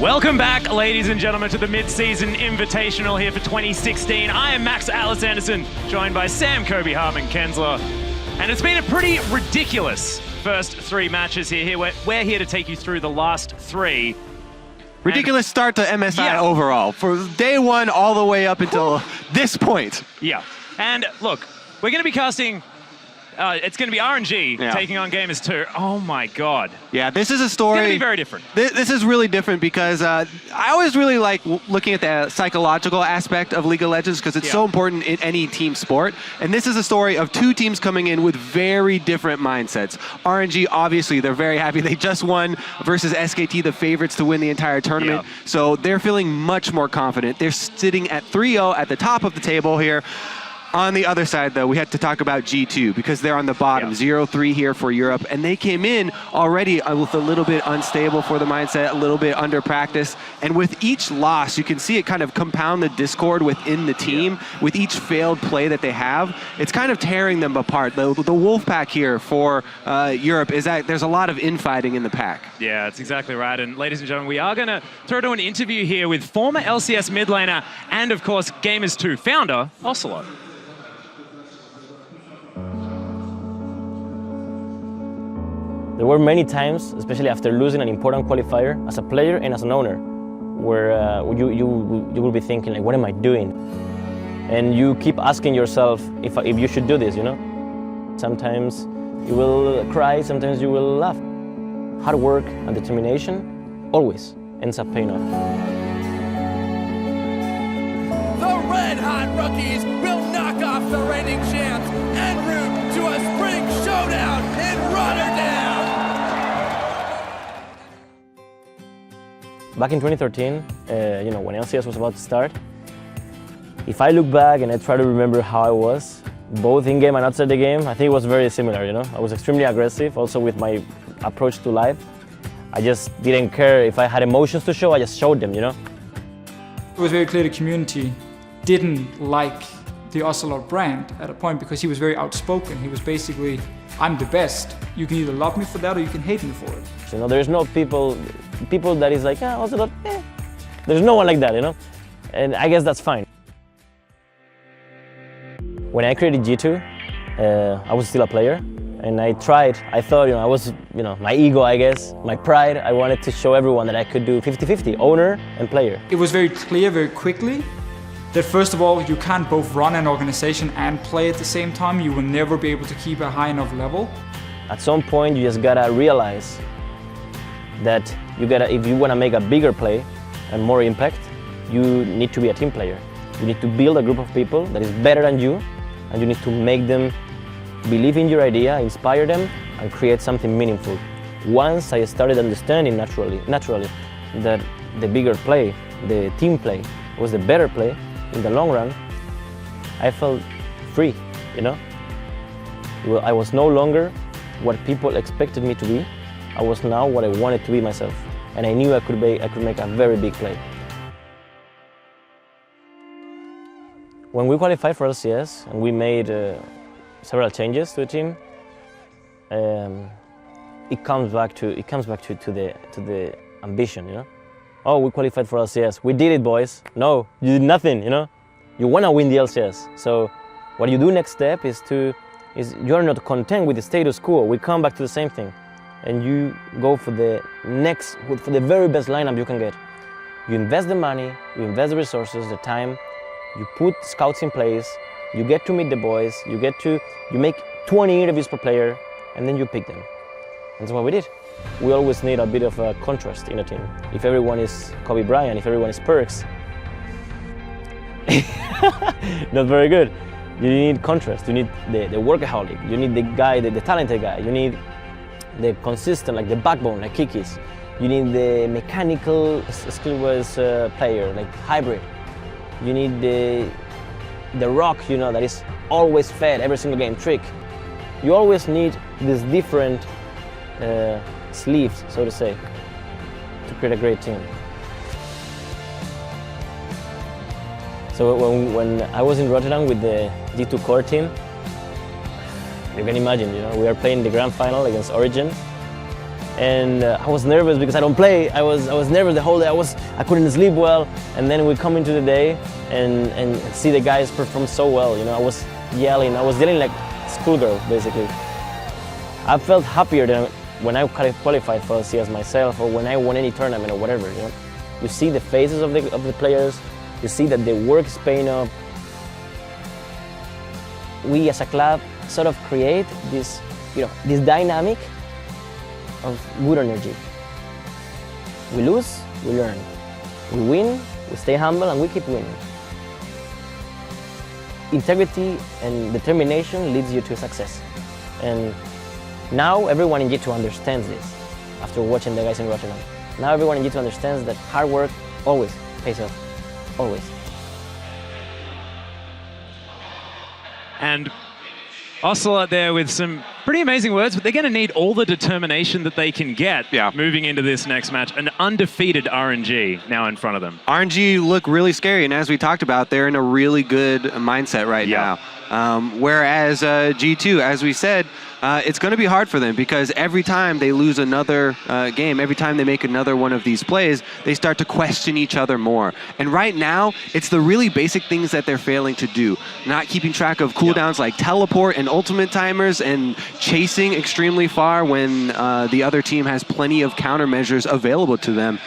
Welcome back, ladies and gentlemen, to the mid-season Invitational here for 2016. I am Max Alice Anderson, joined by Sam, Kobe, Hartman, Kensler. And it's been a pretty ridiculous first three matches here. We're here to take you through the last three. Ridiculous start to MSI overall, for day one all the way up until this point. Yeah, and look, we're going to be casting, it's going to be RNG taking on Gamers 2. Oh my God. Yeah, this is a story. It's going to be very different. This is really different because I always really like looking at the psychological aspect of League of Legends because it's so important in any team sport. And this is a story of two teams coming in with very different mindsets. RNG, obviously, they're very happy. They just won versus SKT, the favorites to win the entire tournament. So they're feeling much more confident. They're sitting at 3-0 at the top of the table here. On the other side, though, we had to talk about G2 because they're on the bottom, 0-3 here for Europe, and they came in already with a little bit unstable for the mindset, a little bit under practice, and with each loss, you can see it kind of compound the discord within the team. With each failed play that they have, it's kind of tearing them apart. The wolf pack here for Europe is that there's a lot of infighting in the pack. Yeah, that's exactly right. And ladies and gentlemen, we are going to throw to an interview here with former LCS mid laner and, of course, Gamers 2 founder, Ocelot. There were many times, especially after losing an important qualifier, as a player and as an owner, where you will be thinking, like, what am I doing? And you keep asking yourself if you should do this, you know? Sometimes you will cry, sometimes you will laugh. Hard work and determination always ends up paying off. The Red Hot Rookies will knock off the reigning champs en route to a spring showdown in Rotterdam! Back in 2013, you know, when LCS was about to start, if I look back and I try to remember how I was, both in-game and outside the game, I think it was very similar, you know? I was extremely aggressive, also with my approach to life. I just didn't care if I had emotions to show, I just showed them, you know? It was very clear the community didn't like the Ocelot brand at a point because he was very outspoken. He was basically, I'm the best. You can either love me for that or you can hate me for it. You know, there's no people that is like, Ocelot, There's no one like that, you know? And I guess that's fine. When I created G2, I was still a player. And I thought, you know, I was, you know, my ego, I guess, my pride, I wanted to show everyone that I could do 50-50, owner and player. It was very clear very quickly that first of all, you can't both run an organization and play at the same time. You will never be able to keep a high enough level. At some point, you just gotta realize that if you wanna make a bigger play and more impact, you need to be a team player. You need to build a group of people that is better than you, and you need to make them believe in your idea, inspire them, and create something meaningful. Once I started understanding naturally that the bigger play, the team play, was the better play in the long run, I felt free, you know? I was no longer what people expected me to be. I was now what I wanted to be myself. And I knew I could make a very big play. When we qualified for LCS and we made several changes to the team, it comes back to the ambition, you know. Oh, we qualified for LCS. We did it, boys. No, you did nothing, you know. You want to win the LCS. So what you do next step is you're not content with the status quo. We come back to the same thing, and you go for the very best lineup you can get. You invest the money, you invest the resources, the time. You put scouts in place. You get to meet the boys, you make 20 interviews per player, and then you pick them. And that's what we did. We always need a bit of a contrast in a team. If everyone is Kobe Bryant, if everyone is Perks, not very good. You need contrast, you need the workaholic, you need the guy, the talented guy, you need the consistent, like the backbone, like Kiki's. You need the mechanical, skill-wise player, like hybrid. You need the rock, you know, that is always fed every single game, trick. You always need these different sleeves, so to say, to create a great team. So when I was in Rotterdam with the G2 core team, you can imagine, you know, we are playing the grand final against Origin. and I was nervous because I don't play. I was nervous the whole day. I couldn't sleep well, and then we come into the day and see the guys perform so well. You know, I was yelling like schoolgirl basically. I felt happier than when I qualified for LCS myself, or when I won any tournament or whatever. You know, you see the faces of the players. You see that the work is paying off. We as a club sort of create this, you know, this dynamic of good energy. We lose, we learn. We win, we stay humble, and we keep winning. Integrity and determination leads you to success. And now everyone in G2 understands this after watching the guys in Rotterdam. Now everyone in G2 understands that hard work always pays off. Always. And Ocelot there with some pretty amazing words, but they're going to need all the determination that they can get moving into this next match. An undefeated RNG now in front of them. RNG look really scary, and as we talked about, they're in a really good mindset right now. Whereas G2, as we said, it's going to be hard for them because every time they lose another game, every time they make another one of these plays, they start to question each other more. And right now, it's the really basic things that they're failing to do. Not keeping track of cooldowns like teleport and ultimate timers, and chasing extremely far when the other team has plenty of countermeasures available to them.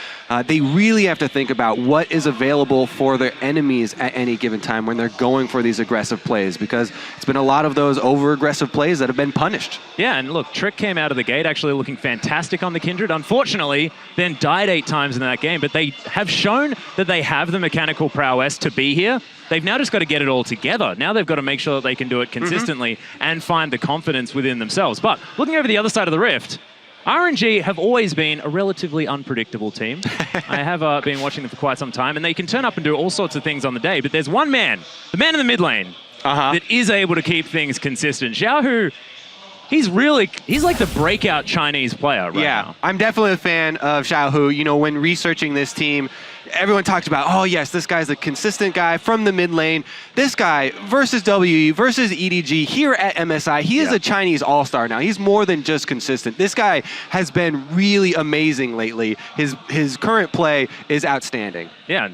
They really have to think about what is available for their enemies at any given time when they're going for these aggressive plays, because it's been a lot of those over-aggressive plays that have been punished. Yeah, and look, Trick came out of the gate actually looking fantastic on the Kindred. Unfortunately, then died 8 times in that game, but they have shown that they have the mechanical prowess to be here. They've now just got to get it all together. Now they've got to make sure that they can do it consistently and find the confidence within themselves. But looking over the other side of the rift, RNG have always been a relatively unpredictable team. I have been watching them for quite some time, and they can turn up and do all sorts of things on the day, but there's one man, the man in the mid lane, that is able to keep things consistent. Xiaohu, he's like the breakout Chinese player right now. I'm definitely a fan of Xiaohu. You know, when researching this team, everyone talked about, oh yes, this guy's a consistent guy from the mid lane. This guy versus WE, versus EDG here at MSI, he is a Chinese all-star now. He's more than just consistent. This guy has been really amazing lately. His current play is outstanding. Yeah,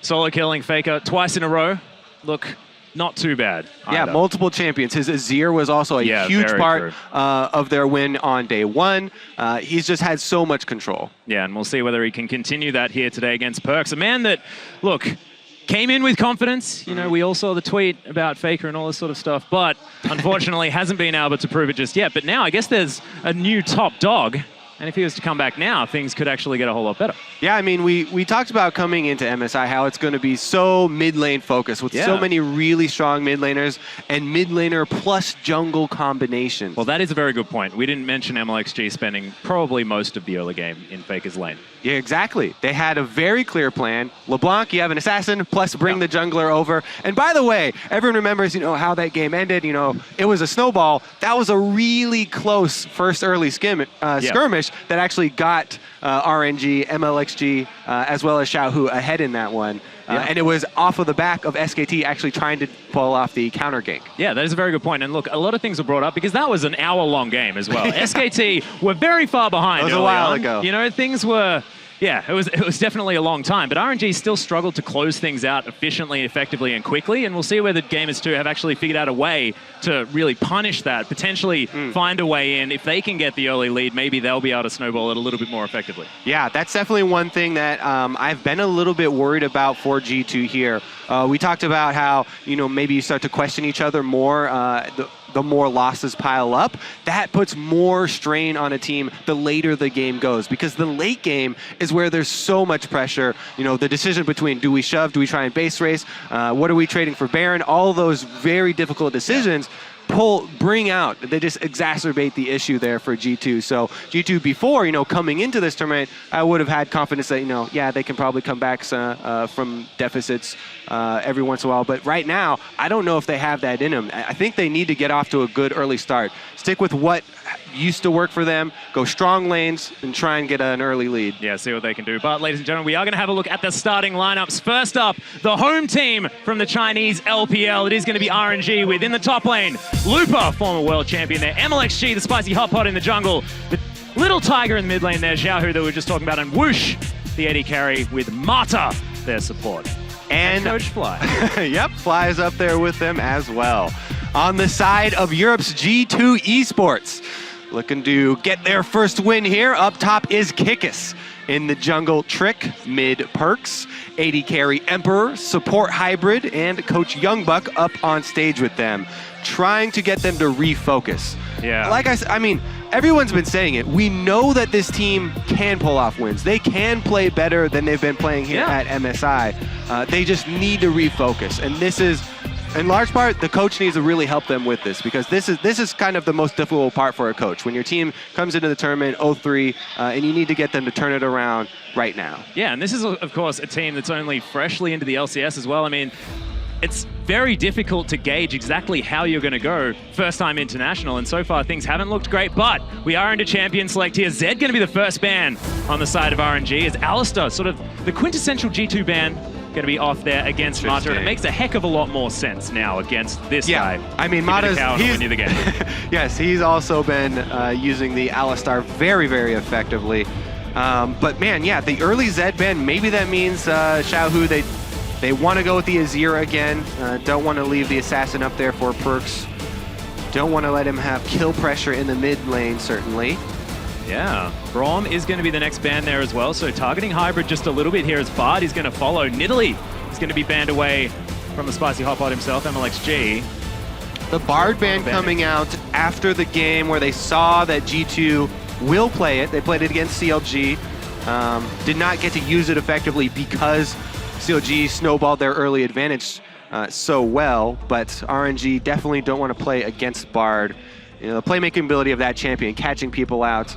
solo killing Faker twice in a row. Look, not too bad either. Yeah, multiple champions. His Azir was also a huge part of their win on day 1. He's just had so much control. Yeah, and we'll see whether he can continue that here today against Perks. A man that, look, came in with confidence. You know, we all saw the tweet about Faker and all this sort of stuff, but unfortunately hasn't been able to prove it just yet. But now I guess there's a new top dog. And if he was to come back now, things could actually get a whole lot better. Yeah, I mean, we talked about coming into MSI how it's going to be so mid-lane focused with so many really strong mid-laners and mid-laner plus jungle combinations. Well, that is a very good point. We didn't mention MLXG spending probably most of the early game in Faker's lane. Yeah, exactly. They had a very clear plan. LeBlanc, you have an assassin, plus bring the jungler over. And by the way, everyone remembers, you know, how that game ended. You know, it was a snowball. That was a really close first early skirmish that actually got RNG, MLXG, as well as Xiaohu ahead in that one. And it was off of the back of SKT actually trying to pull off the counter gank. Yeah, that is a very good point. And look, a lot of things were brought up because that was an hour-long game as well. SKT were very far behind. It was a while ago. You know, things were... Yeah, it was definitely a long time, but RNG still struggled to close things out efficiently, effectively, and quickly, and we'll see whether Gamers 2 have actually figured out a way to really punish that, potentially find a way in. If they can get the early lead, maybe they'll be able to snowball it a little bit more effectively. Yeah, that's definitely one thing that I've been a little bit worried about for G2 here. We talked about how, you know, maybe you start to question each other more. The more losses pile up, that puts more strain on a team the later the game goes, because the late game is where there's so much pressure. You know, the decision between do we shove, do we try and base race, what are we trading for Baron, all those very difficult decisions bring out, they just exacerbate the issue there for G2. So G2 before, you know, coming into this tournament, I would have had confidence that, you know, yeah, they can probably come back from deficits every once in a while. But right now, I don't know if they have that in them. I think they need to get off to a good early start. Stick with what used to work for them, go strong lanes, and try and get an early lead. Yeah, see what they can do. But ladies and gentlemen, we are going to have a look at the starting lineups. First up, the home team from the Chinese LPL. It is going to be RNG within the top lane. Looper, former world champion there. MLXG, the spicy hot pot in the jungle. The Little Tiger in the mid lane there, Xiaohu that we were just talking about, and Whoosh, the AD carry with Mata, their support. And Coach Fly. Yep, Fly is up there with them as well. On the side of Europe's G2 Esports, looking to get their first win here. Up top is Kikis. In the jungle, Trick, mid Perks, AD carry Emperor, support Hybrid, and Coach Youngbuck up on stage with them, trying to get them to refocus. Yeah. Like I said, I mean, everyone's been saying it. We know that this team can pull off wins. They can play better than they've been playing here at MSI. They just need to refocus, and this is, in large part, the coach needs to really help them with this, because this is kind of the most difficult part for a coach. When your team comes into the tournament 0-3, and you need to get them to turn it around right now. Yeah, and this is, of course, a team that's only freshly into the LCS as well. I mean, it's very difficult to gauge exactly how you're going to go first time international, and so far things haven't looked great, but we are into champion select here. Zed going to be the first ban on the side of RNG, as Alistair, sort of the quintessential G2 ban, going to be off there against Mata, and it makes a heck of a lot more sense now against this guy. I mean, Mata's, win you the game. Yes, he's also been using the Alistar very, very effectively. But man, yeah, the early Zed ban, maybe that means Xiaohu, they want to go with the Azir again. Don't want to leave the Assassin up there for Perks. Don't want to let him have kill pressure in the mid lane, certainly. Yeah, Braum is going to be the next ban there as well, so targeting Hybrid just a little bit here as Bard is going to follow. Nidalee is going to be banned away from the Spicy Hotpot himself, MLXG. The Bard ban coming out after the game where they saw that G2 will play it. They played it against CLG. Did not get to use it effectively because CLG snowballed their early advantage so well, but RNG definitely don't want to play against Bard. You know, the playmaking ability of that champion, catching people out,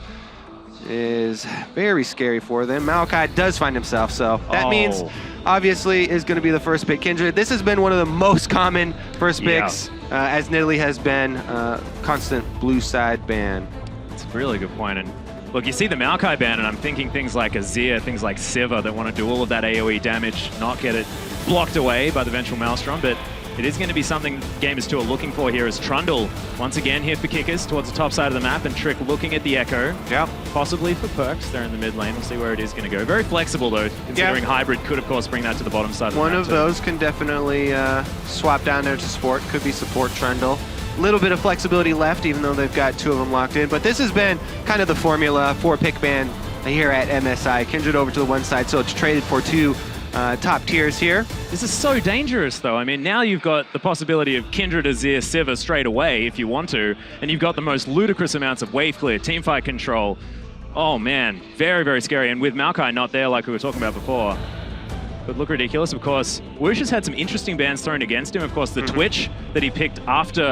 is very scary for them. Maokai does find himself, so that means obviously is going to be the first pick. Kindred, this has been one of the most common first picks, as Nidalee has been constant blue side ban. It's a really good point. And look, you see the Maokai ban, and I'm thinking things like Azir, things like Siva that want to do all of that AoE damage, not get it blocked away by the Vengeful Maelstrom, but it is going to be something gamers 2 are looking for here, as Trundle, once again here for kickers towards the top side of the map, and Trick looking at the Echo. Yeah. Possibly for Perks, they're in the mid lane. We'll see where it is going to go. Very flexible though, considering Hybrid could of course bring that to the bottom side of the map. One of those can definitely swap down there to support. Could be support Trundle. A little bit of flexibility left, even though they've got 2 of them locked in. But this has been kind of the formula for pick ban here at MSI. Kindred over to the one side, so it's traded for 2 top tiers here. This is so dangerous though. I mean, now you've got the possibility of Kindred, Azir, Siva straight away if you want to, and you've got the most ludicrous amounts of wave clear, teamfight control. Oh man, very, very scary. And with Maokai not there like we were talking about before, would look ridiculous. Of course, Whoosh has had some interesting bans thrown against him. Of course, the Twitch that he picked after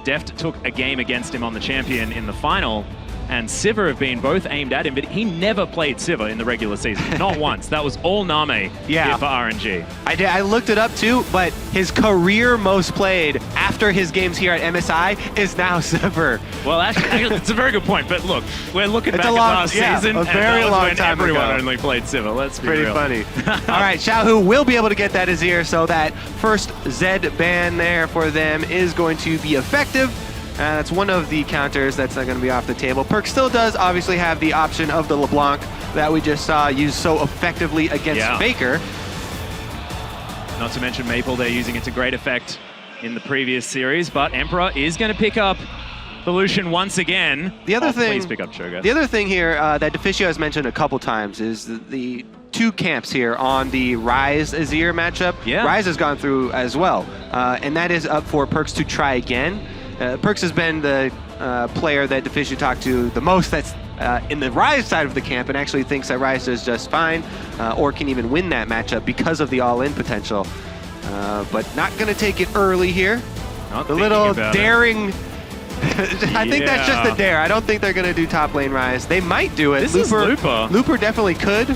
Deft took a game against him on the champion in the final, and Siva have been both aimed at him, but he never played Siva in the regular season. Not once. That was all Name here for RNG. I looked it up too, but his career most played after his games here at MSI is now Siva. Well, actually, it's a very good point, but look, we're looking back at last season, a very and long time everyone ago. only played Siva. Let's be pretty real. funny. All right, Xiaohu will be able to get that Azir, so that first Zed ban there for them is going to be effective. That's one of the counters that's not going to be off the table. Perk still does obviously have the option of the LeBlanc that we just saw used so effectively against Faker. Not to mention Maple, they're using it to great effect in the previous series, but Emperor is going to pick up the Lucian once again. The other thing, please pick up Cho'Gath. The other thing here that Deficio has mentioned a couple times is the 2 camps here on the Ryze Azir matchup. Ryze has gone through as well, and that is up for Perks to try again. Perks has been the player that Deficio talked to the most that's in the Ryze side of the camp, and actually thinks that Ryze does just fine or can even win that matchup because of the all-in potential. But not going to take it early here. The little daring... I think that's just a dare. I don't think they're going to do top lane Ryze. They might do it. This is Looper. Looper definitely could.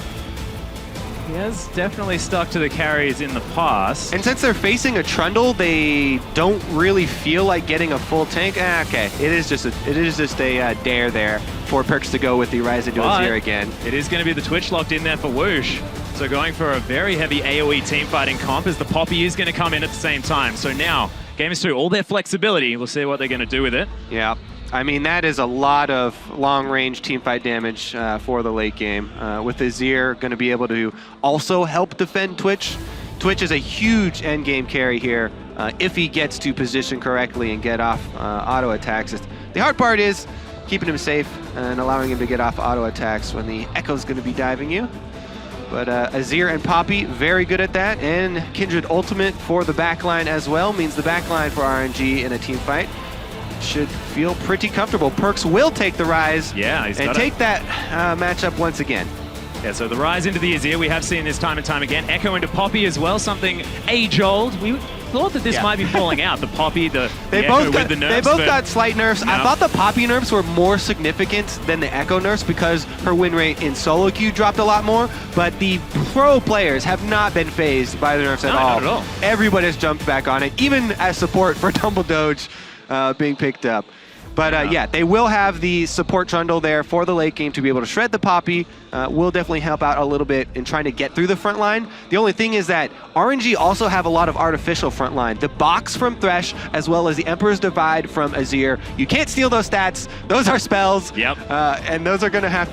He has definitely stuck to the carries in the past. And since they're facing a Trundle, they don't really feel like getting a full tank. Okay, it is just a dare there for Perks to go with the Ryze into Azir again. It is going to be the Twitch locked in there for Whoosh. So going for a very heavy AoE teamfighting comp, as the Poppy is going to come in at the same time. So now, Gamers 2, all their flexibility, we'll see what they're going to do with it. Yeah. I mean, that is a lot of long-range teamfight damage for the late game. With Azir going to be able to also help defend Twitch. Twitch is a huge endgame carry here if he gets to position correctly and get off auto attacks. The hard part is keeping him safe and allowing him to get off auto attacks when the Echo's going to be diving you. But Azir and Poppy, very good at that. And Kindred Ultimate for the backline as well means the backline for RNG in a team fight should feel pretty comfortable. Perks will take the Rise and take that matchup once again. Yeah, so the Rise into the Azir, we have seen this time and time again. Echo into Poppy as well, something age-old. We thought that this might be falling out. The Poppy, the Echo with the nerfs. They both got slight nerfs. No. I thought the Poppy nerfs were more significant than the Echo nerfs because her win rate in solo queue dropped a lot more, but the pro players have not been phased by the nerfs at all. Not at all. Everybody has jumped back on it, even as support for Tumble Doge being picked up. But yeah, they will have the support trundle there for the late game to be able to shred the Poppy. Will definitely help out a little bit in trying to get through the front line. The only thing is that RNG also have a lot of artificial front line. The box from Thresh, as well as the Emperor's Divide from Azir. You can't steal those stats. Those are spells. Yep. And those are you're gonna have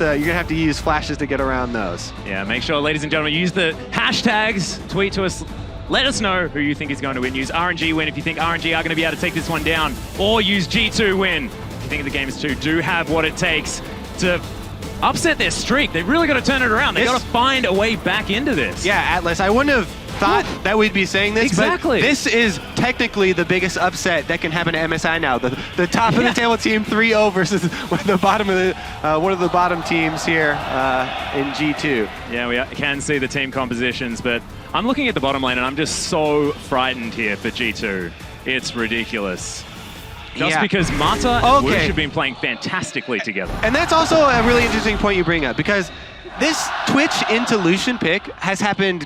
to use flashes to get around those. Yeah, make sure, ladies and gentlemen, use the hashtags, tweet to us. Let us know who you think is going to win. Use RNG win if you think RNG are going to be able to take this one down, or use G2 win if you think the game is 2. Do have what it takes to upset their streak. They've really got to turn it around. They've got to find a way back into this. Yeah, Atlas, I wouldn't have thought that we'd be saying this, exactly. But this is technically the biggest upset that can happen to MSI now. The top of the table team 3-0 versus the bottom of the one of the bottom teams here in G2. Yeah, we can see the team compositions, but I'm looking at the bottom lane and I'm just so frightened here for G2. It's ridiculous. Just because Mata and Woosh have been playing fantastically together. And that's also a really interesting point you bring up, because this Twitch into Lucian pick has happened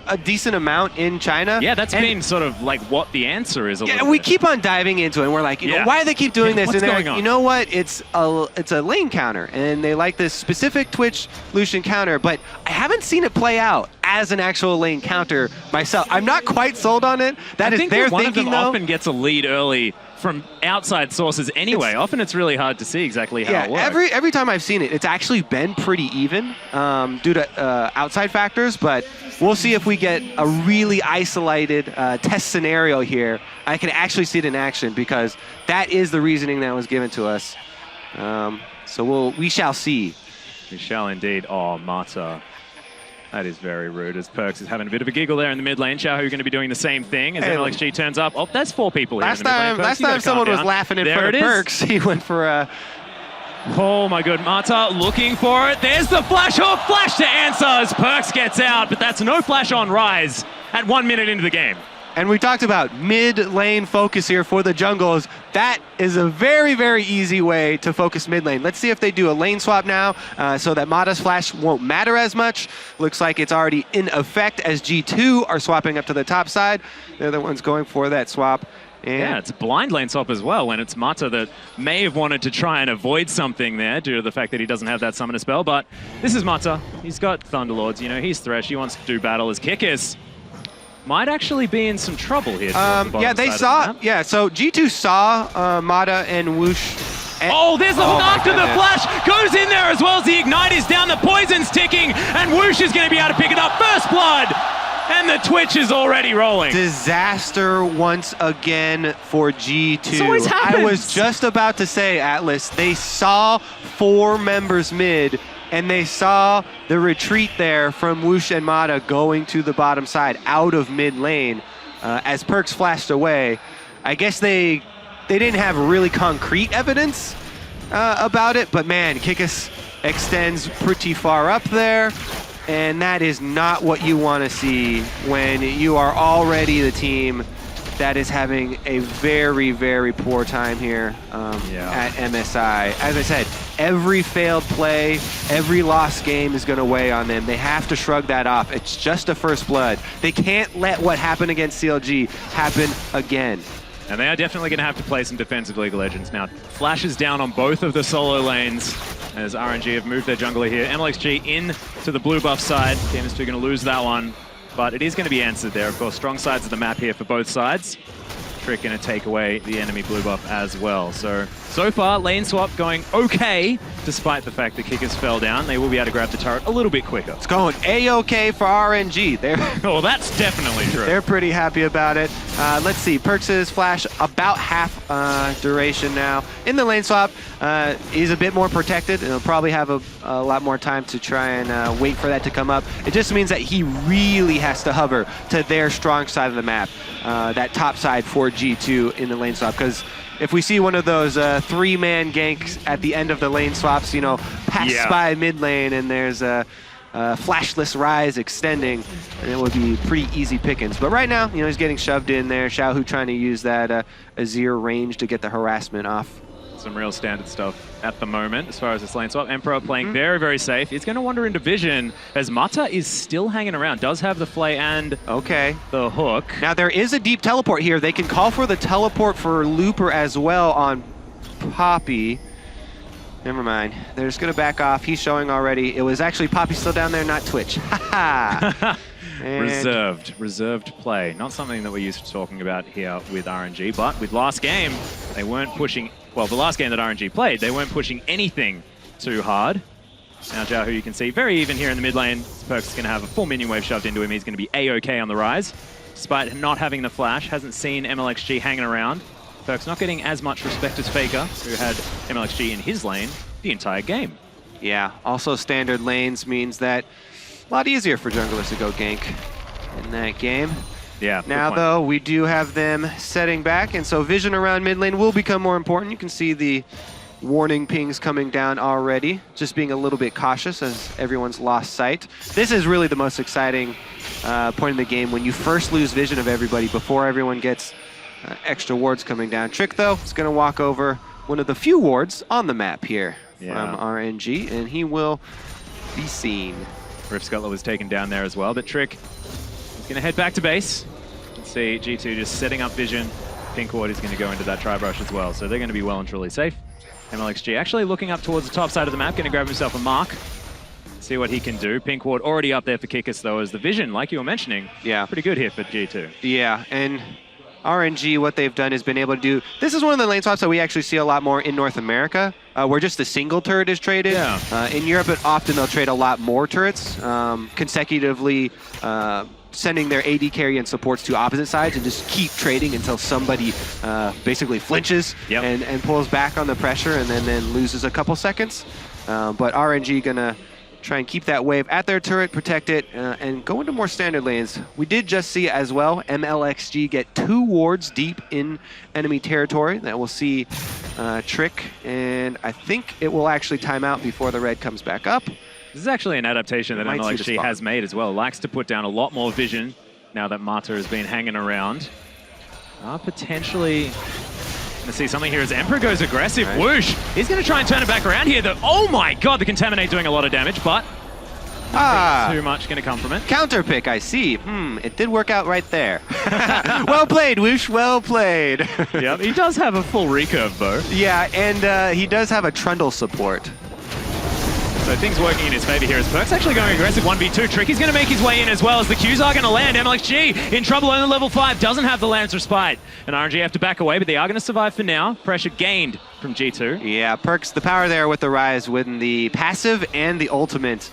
a decent amount in China. Yeah, that's been sort of like what the answer is. We keep on diving into it, and we're like, you know, why do they keep doing this? What's and they're going like, on? you know what? It's a lane counter, and they like this specific Twitch Lucian counter, but I haven't seen it play out as an actual lane counter myself. I'm not quite sold on it. That is their one thinking, of them though. often gets a lead early from outside sources anyway. Often it's really hard to see exactly how it works. Every time I've seen it, it's actually been pretty even due to outside factors, but we'll see if we get a really isolated test scenario here. I can actually see it in action, because that is the reasoning that was given to us. So we shall see. We shall indeed. Oh, Mata. That is very rude, as Perks is having a bit of a giggle there in the mid lane. Xiaohu going to be doing the same thing as MLXG turns up. Oh, that's 4 people here in the mid lane. Last time someone was laughing in front of Perks, he went for a... Oh my good, Mata looking for it. There's the flash hook, flash to answer as Perks gets out, but that's no flash on Rise at 1 minute into the game. And we talked about mid-lane focus here for the jungles. That is a very, very easy way to focus mid-lane. Let's see if they do a lane swap now so that Mata's flash won't matter as much. Looks like it's already in effect as G2 are swapping up to the top side. They're the ones going for that swap. And yeah, it's a blind lane swap as well, when it's Mata that may have wanted to try and avoid something there due to the fact that he doesn't have that summoner spell. But this is Mata. He's got Thunderlords. You know, he's Thresh. He wants to do battle. His Kickus might actually be in some trouble here. Yeah, they saw. Yeah, so G2 saw Mata and Woosh. Oh, there's the hook after the flash. Goes in there as well as the Ignite is down. The poison's ticking, and Woosh is going to be able to pick it up. First blood, and the Twitch is already rolling. Disaster once again for G2. This always happens. I was just about to say, Atlas, they saw 4 members mid, and they saw the retreat there from Woosh and Mata going to the bottom side out of mid lane as Perks flashed away. I guess they didn't have really concrete evidence about it, but man, Kickus extends pretty far up there, and that is not what you want to see when you are already the team that is having a very, very poor time here at MSI. As I said, every failed play, every lost game is going to weigh on them. They have to shrug that off. It's just a first blood. They can't let what happened against CLG happen again. And they are definitely going to have to play some defensive League of Legends. Now, flashes down on both of the solo lanes as RNG have moved their jungler here. MLXG in to the blue buff side. TMS2 going to lose that one. But it is going to be answered there. Of course, strong sides of the map here for both sides. Trick going to take away the enemy blue buff as well. So far, lane swap going okay, despite the fact the kickers fell down. They will be able to grab the turret a little bit quicker. It's going A-OK for RNG. Oh, that's definitely true. They're pretty happy about it. Let's see, Perks' flash about half duration now. In the lane swap, he's a bit more protected, and he'll probably have a lot more time to try and wait for that to come up. It just means that he really has to hover to their strong side of the map, that top side for G2 in the lane swap, because if we see one of those three-man ganks at the end of the lane swaps, you know, past Spy mid lane, and there's a flashless Rise extending, and it would be pretty easy pickings. But right now, you know, he's getting shoved in there. Xiaohu trying to use that Azir range to get the harassment off. Some real standard stuff at the moment as far as this lane swap. Emperor playing very, very safe. He's going to wander into vision as Mata is still hanging around. Does have the flay and the hook. Now there is a deep teleport here. They can call for the teleport for Looper as well on Poppy. Never mind. They're just going to back off. He's showing already. It was actually Poppy still down there, not Twitch. Reserved play. Not something that we're used to talking about here with RNG, but with last game, they weren't pushing, well, the last game that RNG played, they weren't pushing anything too hard. Now Xiaohu, you can see, very even here in the mid lane. Perks is going to have a full minion wave shoved into him. He's going to be A-OK on the Rise. Despite not having the flash, hasn't seen MLXG hanging around. Perks not getting as much respect as Faker, who had MLXG in his lane the entire game. Yeah, also standard lanes means that a lot easier for junglers to go gank in that game. Yeah. Now, though, we do have them setting back, and so vision around mid lane will become more important. You can see the warning pings coming down already, just being a little bit cautious as everyone's lost sight. This is really the most exciting point in the game, when you first lose vision of everybody before everyone gets extra wards coming down. Trick, though, is going to walk over one of the few wards on the map here from RNG, and he will be seen. Rift Scuttler was taken down there as well, but Trick is going to head back to base. You can see G2 just setting up vision. Pink Ward is going to go into that Tri-Brush as well, so they're going to be well and truly safe. MLXG actually looking up towards the top side of the map, going to grab himself a mark. See what he can do. Pink Ward already up there for Kikis, though, as the vision, like you were mentioning, pretty good here for G2. Yeah, and RNG, what they've done is been able to do, this is one of the lane swaps that we actually see a lot more in North America, where just the single turret is traded. In Europe, often they'll trade a lot more turrets, consecutively sending their AD carry and supports to opposite sides and just keep trading until somebody basically flinches and pulls back on the pressure and then loses a couple seconds. But RNG gonna try and keep that wave at their turret, protect it, and go into more standard lanes. We did just see as well MLXG get 2 wards deep in enemy territory. That we'll see Trick, and I think it will actually time out before the red comes back up. This is actually an adaptation that MLXG has made as well. Likes to put down a lot more vision now that Mata has been hanging around. Potentially, let's see something here as Emperor goes aggressive. Whoosh! He's going to try and turn it back around here. Oh my god, the Contaminate doing a lot of damage, but not too much going to come from it. Counter pick, I see. It did work out right there. Well played, Whoosh, well played. Yep, he does have a full recurve though. Yeah, and he does have a Trundle support. So things working in his favor here as Perk's actually going aggressive 1v2. Trick, he's going to make his way in as well as the Qs are going to land. MLXG in trouble on the level 5, doesn't have the Lance Respite. And RNG have to back away, but they are going to survive for now. Pressure gained from G2. Yeah, Perks, the power there with the Rise, with the passive and the ultimate.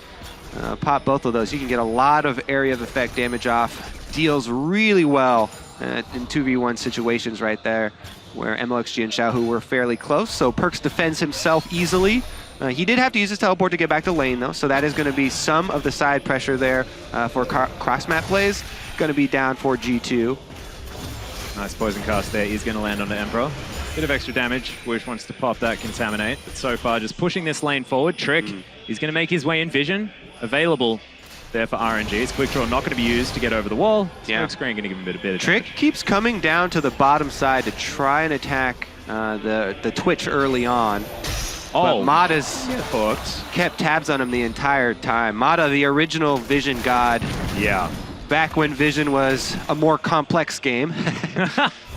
Pop both of those. You can get a lot of area of effect damage off. Deals really well in 2v1 situations right there, where MLXG and Xiaohu were fairly close. So Perks defends himself easily. He did have to use his teleport to get back to lane, though, so that is going to be some of the side pressure there for cross-map plays. Going to be down for G2. Nice poison cast there. He's going to land on the Emperor. Bit of extra damage. Whoosh wants to pop that Contaminate, but so far just pushing this lane forward. Trick, he's going to make his way in vision. Available there for RNG. His quick draw not going to be used to get over the wall. Smoke screen going to give him a bit of Trick damage. keeps coming down to the bottom side to try and attack the Twitch early on. But Mata's kept tabs on him the entire time. Mata, the original Vision god. Yeah. Back when Vision was a more complex game.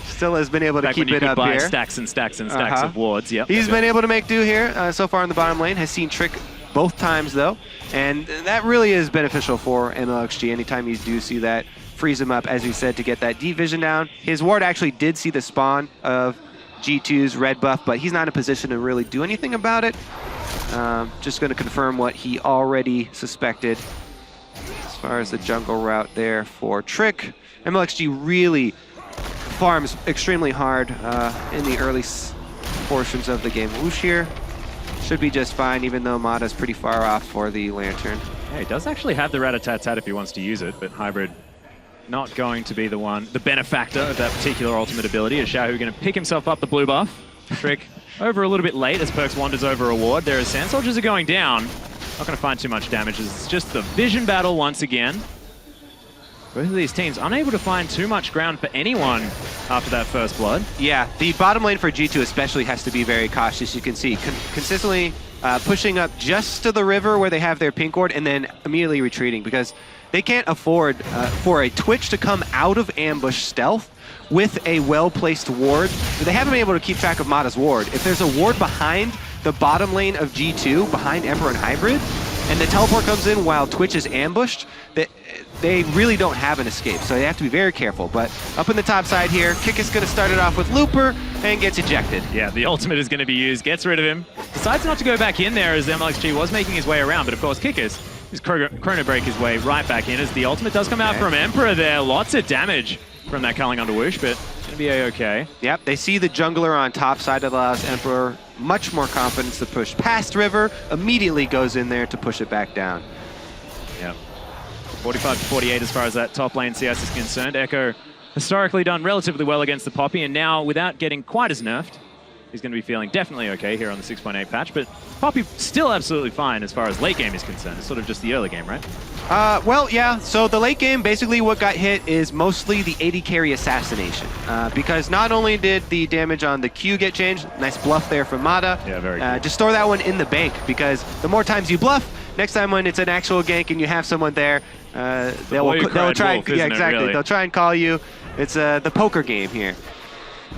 Still has been able to keep it up here. Stacks and stacks and stacks of wards. Yep. He's been able to make do here so far in the bottom lane. Has seen Trick both times, though. And that really is beneficial for MLXG anytime you do see that frees him up, as we said, to get that deep vision down. His ward actually did see the spawn of G2's red buff, but he's not in a position to really do anything about it. Just going to confirm what he already suspected as far as the jungle route there for Trick. MLXG really farms extremely hard in the early portions of the game. Whoosh here should be just fine, even though Mata's pretty far off for the Lantern. Yeah, he does actually have the rat-a-tat-tat if he wants to use it, but Hybrid not going to be the benefactor of that particular ultimate ability. Is Xiaohu going to pick himself up the blue buff? Trick over a little bit late as Perkz wanders over a ward. There as Sand Soldiers are going down. Not going to find too much damage. It's just the vision battle once again. Both of these teams unable to find too much ground for anyone after that first blood. Yeah, the bottom lane for G2 especially has to be very cautious. You can see consistently pushing up just to the river where they have their pink ward and then immediately retreating because they can't afford for a Twitch to come out of ambush stealth with a well-placed ward. They haven't been able to keep track of Mata's ward. If there's a ward behind the bottom lane of G2, behind Emperor and Hybrid, and the teleport comes in while Twitch is ambushed, they really don't have an escape, so they have to be very careful. But up in the top side here, Kick is going to start it off with Looper and gets ejected. Yeah, the ultimate is going to be used, gets rid of him. Decides not to go back in there as MLXG was making his way around, but of course Kickers is Chrono Break his way right back in as the ultimate does come out from Emperor there. Lots of damage from that Culling Under Whoosh, but it's going to be a-okay. Yep, they see the jungler on top side that allows Emperor much more confidence to push past River, immediately goes in there to push it back down. Yep. 45 to 48 as far as that top lane CS is concerned. Echo historically done relatively well against the Poppy, and now without getting quite as nerfed, he's going to be feeling definitely okay here on the 6.8 patch, but Poppy still absolutely fine as far as late game is concerned. It's sort of just the early game, right? Well, yeah, so the late game, basically what got hit is mostly the AD carry assassination, because not only did the damage on the Q get changed, nice bluff there from Mata. Yeah, very good. Just store that one in the bank, because the more times you bluff, next time when it's an actual gank and you have someone there, they'll try and, yeah, exactly. Really? They'll try and call you. It's the poker game here.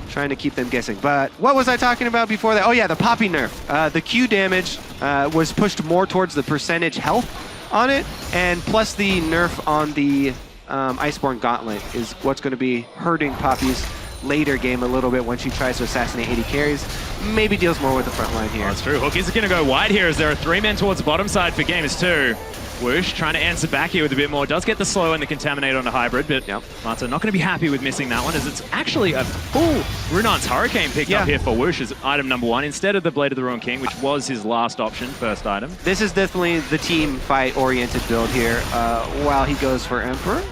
Trying to keep them guessing. But what was I talking about before that? Oh yeah, the Poppy nerf. The Q damage was pushed more towards the percentage health on it, and plus the nerf on the Iceborne Gauntlet is what's going to be hurting Poppy's later game a little bit when she tries to assassinate 80 carries. Maybe deals more with the front line here. Oh, that's true. Hook is going to go wide here as there are 3 men towards the bottom side for Gamers 2. Whoosh trying to answer back here with a bit more. Does get the slow and the Contaminate onto Hybrid, but Mata not going to be happy with missing that one as it's actually a full Runar's Hurricane picked up here for Whoosh as item number 1 instead of the Blade of the Ruined King, which was his last option, first item. This is definitely the team fight-oriented build here while he goes for Emperor.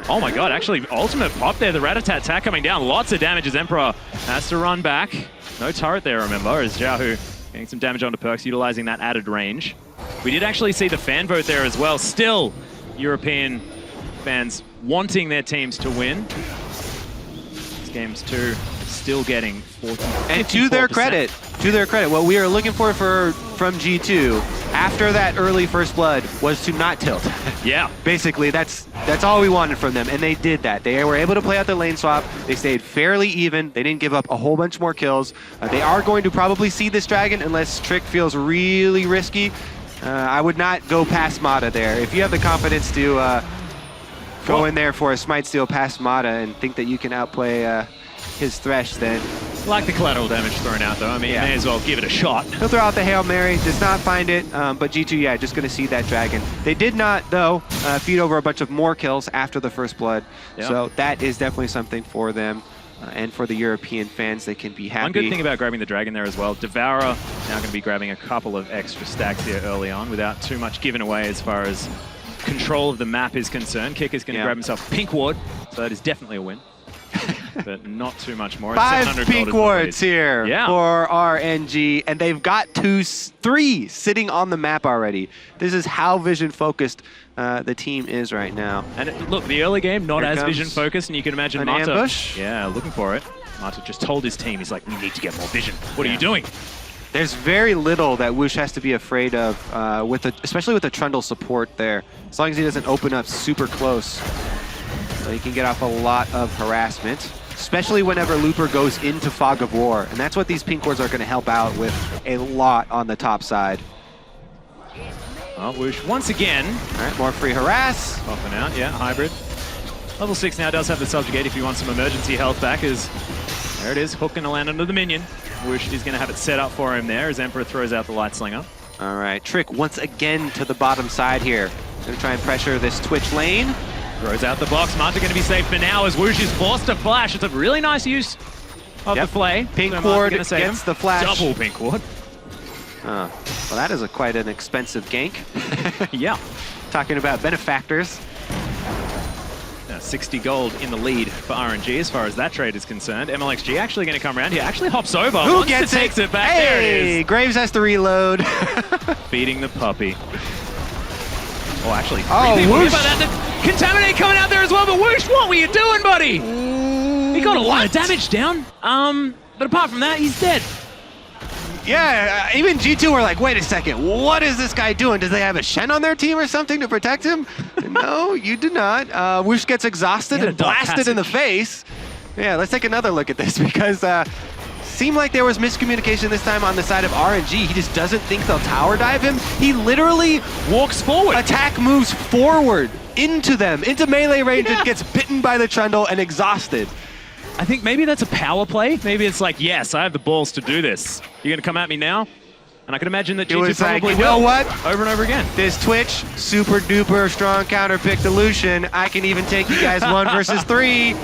Oh my god, actually ultimate pop there, the rat-a-tat-tat coming down. Lots of damage as Emperor has to run back. No turret there, remember, as Xiaohu getting some damage onto Perkz, utilizing that added range. We did actually see the fan vote there as well. Still, European fans wanting their teams to win. This game's 2 still getting 40. And to their credit, what we are looking for from G2 after that early first blood was to not tilt. Yeah. Basically, that's all we wanted from them, and they did that. They were able to play out the lane swap. They stayed fairly even. They didn't give up a whole bunch more kills. They are going to probably see this dragon unless Trick feels really risky. I would not go past Mata there. If you have the confidence to go in there for a Smite Steal past Mata and think that you can outplay his Thresh, then... Like the collateral damage thrown out, though. I mean, you may as well give it a shot. He'll throw out the Hail Mary, does not find it, but G2, yeah, just going to see that dragon. They did not, though, feed over a bunch of more kills after the first blood, so that is definitely something for them. And for the European fans, they can be happy. One good thing about grabbing the dragon there as well, Devourer now going to be grabbing a couple of extra stacks here early on without too much given away as far as control of the map is concerned. Kick is going to grab himself Pink Ward, so that is definitely a win. But not too much more. 5 pink wards here for RNG, and they've got 3 sitting on the map already. This is how vision focused the team is right now. And look, the early game not as vision focused, and you can imagine Mata. Ambush. Yeah, looking for it. Mata just told his team, he's like, we need to get more vision. What are you doing? There's very little that Whoosh has to be afraid of, especially with the Trundle support there. As long as he doesn't open up super close. So he can get off a lot of harassment, especially whenever Looper goes into Fog of War. And that's what these pink wards are going to help out with a lot on the top side. Well, Whoosh once again. All right, more free harass. Popping out, yeah, Hybrid. Level 6 now does have the subjugate if you want some emergency health back, as there it is, hook gonna land under the minion. Whoosh is gonna have it set up for him there as Emperor throws out the Light Slinger. All right, Trick once again to the bottom side here. Gonna try and pressure this Twitch lane. Throws out the box. Marta going to be safe for now as Whoosh is forced to flash. It's a really nice use of the flay. Pink so ward gets gets the flash. Double pink ward. Well, that is quite an expensive gank. Yeah. Talking about benefactors. 60 gold in the lead for RNG as far as that trade is concerned. MLXG actually going to come around here. Actually hops over. Who gets it? Takes it back. Hey, there it is. Graves has to reload. Feeding the puppy. Oh, actually, Whoosh. about that. The Contaminate coming out there as well, but Whoosh, what were you doing, buddy? He got a lot of damage down. But apart from that, he's dead. Yeah, even G2 were like, wait a second, what is this guy doing? Does they have a Shen on their team or something to protect him? No, you do not. Whoosh gets exhausted and blasted in the face. Yeah, let's take another look at this because seemed like there was miscommunication this time on the side of RNG. He just doesn't think they'll tower dive him. He literally walks forward. Attack moves forward into them, into melee range, and gets bitten by the Trundle and exhausted. I think maybe that's a power play. Maybe it's like, yes, I have the balls to do this. You're going to come at me now? And I can imagine that G2 probably you know what? Over and over again. This Twitch, super duper strong counter pick to Lucian. I can even take you guys 1 versus 3.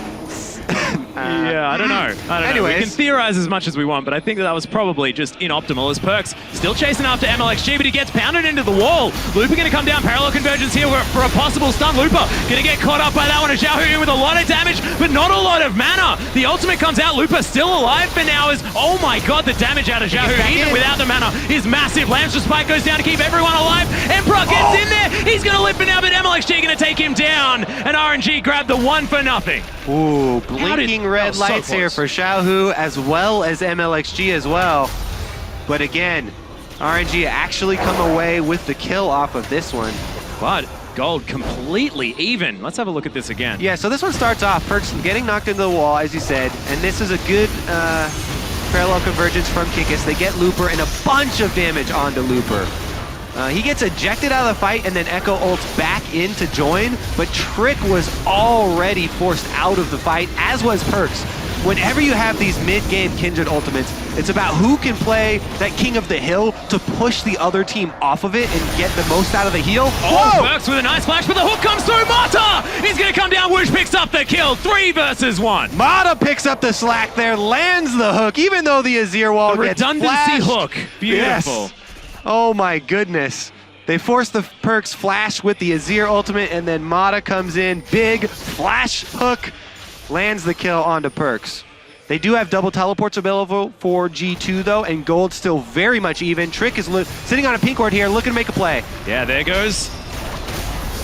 Yeah, I don't know. Anyways. We can theorize as much as we want, but I think that was probably just inoptimal as Perks still chasing after MLXG, but he gets pounded into the wall. Looper going to come down. Parallel convergence here for a possible stun. Looper going to get caught up by that one. And Xiaohu in with a lot of damage, but not a lot of mana. The ultimate comes out. Looper still alive for now as, oh my god, the damage out of Xiaohu, even without the mana, is massive. Lamb's spike goes down to keep everyone alive. Emperor gets in there. He's going to live for now, but MLXG going to take him down. And RNG grabbed the 1 for nothing. Ooh, blinking red lights here for Xiaohu as well as MLXG as well. But again, RNG actually come away with the kill off of this one. But gold completely even. Let's have a look at this again. Yeah, so this one starts off, Perks getting knocked into the wall, as you said, and this is a good parallel convergence from Kikis. They get Looper and a bunch of damage onto Looper. He gets ejected out of the fight and then Echo ults back in to join, but Trick was already forced out of the fight, as was Perks. Whenever you have these mid-game Kindred ultimates, it's about who can play that King of the Hill to push the other team off of it and get the most out of the heal. Oh, Perks with a nice flash, but the hook comes through. Mata! He's going to come down. Whoosh picks up the kill. 3 versus 1. Mata picks up the slack there, lands the hook, even though the Azir wall gets redundancy flashed. Hook. Beautiful. Yes. Oh my goodness. They force the Perks flash with the Azir ultimate, and then Mata comes in, big flash hook, lands the kill onto Perks. They do have double teleports available for G2 though, and gold's still very much even. Trick is sitting on a pink ward here, looking to make a play. Yeah, there goes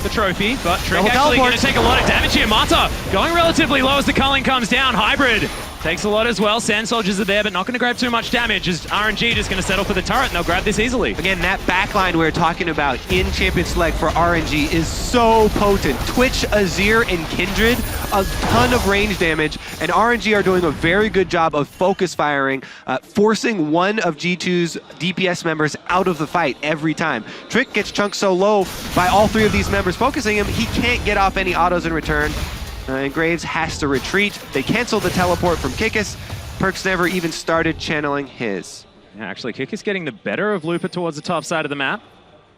the trophy, but Trick actually going to take a lot of damage here. Mata going relatively low as the culling comes down. Hybrid takes a lot as well. Sand Soldiers are there, but not going to grab too much damage as RNG just going to settle for the turret, and they'll grab this easily. Again, that backline we were talking about in Champion Select for RNG is so potent. Twitch, Azir, and Kindred, a ton of range damage, and RNG are doing a very good job of focus firing, forcing one of G2's DPS members out of the fight every time. Trick gets chunked so low by all 3 of these members focusing him, he can't get off any autos in return. And Graves has to retreat. They cancel the teleport from Kikis. Perks never even started channeling his. Yeah, actually, Kikis getting the better of Looper towards the top side of the map.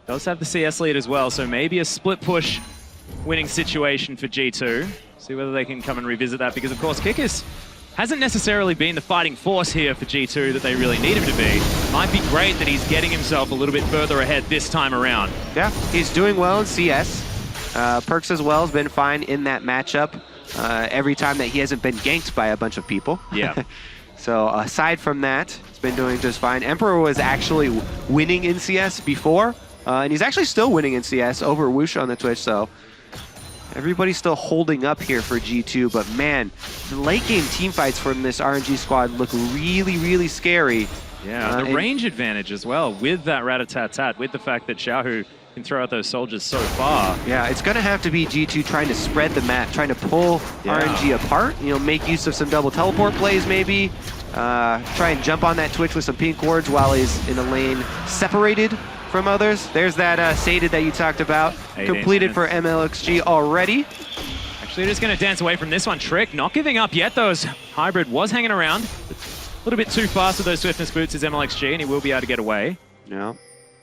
Does have the CS lead as well, so maybe a split push winning situation for G2. See whether they can come and revisit that, because of course Kikis hasn't necessarily been the fighting force here for G2 that they really need him to be. Might be great that he's getting himself a little bit further ahead this time around. Yeah, he's doing well in CS. Perks as well has been fine in that matchup every time that he hasn't been ganked by a bunch of people. Yeah. So aside from that, he's been doing just fine. Emperor was actually winning in CS before, and he's actually still winning in CS over Whoosh on the Twitch, so everybody's still holding up here for G2, but man, the late game team fights from this RNG squad look really, really scary. Yeah, the range advantage as well with that rat-a-tat-tat, with the fact that Xiaohu can throw out those soldiers so far. Yeah, it's going to have to be G2 trying to spread the map, trying to pull RNG apart, you know, make use of some double teleport plays maybe, try and jump on that Twitch with some pink wards while he's in a lane separated from others. There's that Sated that you talked about, completed for MLXG already. Actually, just going to dance away from this one. Trick not giving up yet, though, as Hybrid was hanging around. A little bit too fast with those swiftness boots as MLXG, and he will be able to get away. Yeah.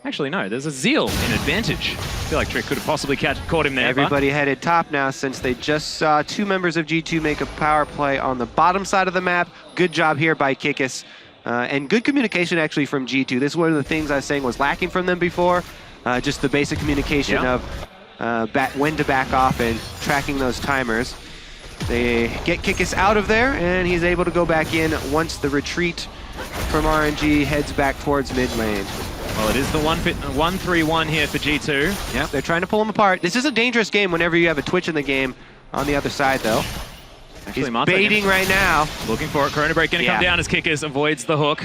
Actually, no, there's a Zeal in advantage. I feel like Trick could have possibly caught him there. Everybody headed top now since they just saw 2 members of G2 make a power play on the bottom side of the map. Good job here by Kikis. And good communication actually from G2. This is one of the things I was saying was lacking from them before. Just the basic communication of when to back off and tracking those timers. They get Kikis out of there, and he's able to go back in once the retreat from RNG heads back towards mid lane. Well, it is the 1-3-1 here for G2. Yep, they're trying to pull them apart. This is a dangerous game whenever you have a Twitch in the game. On the other side, though. Actually, he's Marta baiting right now. Looking for it. Chrono Break going to come down as Kikis avoids the hook.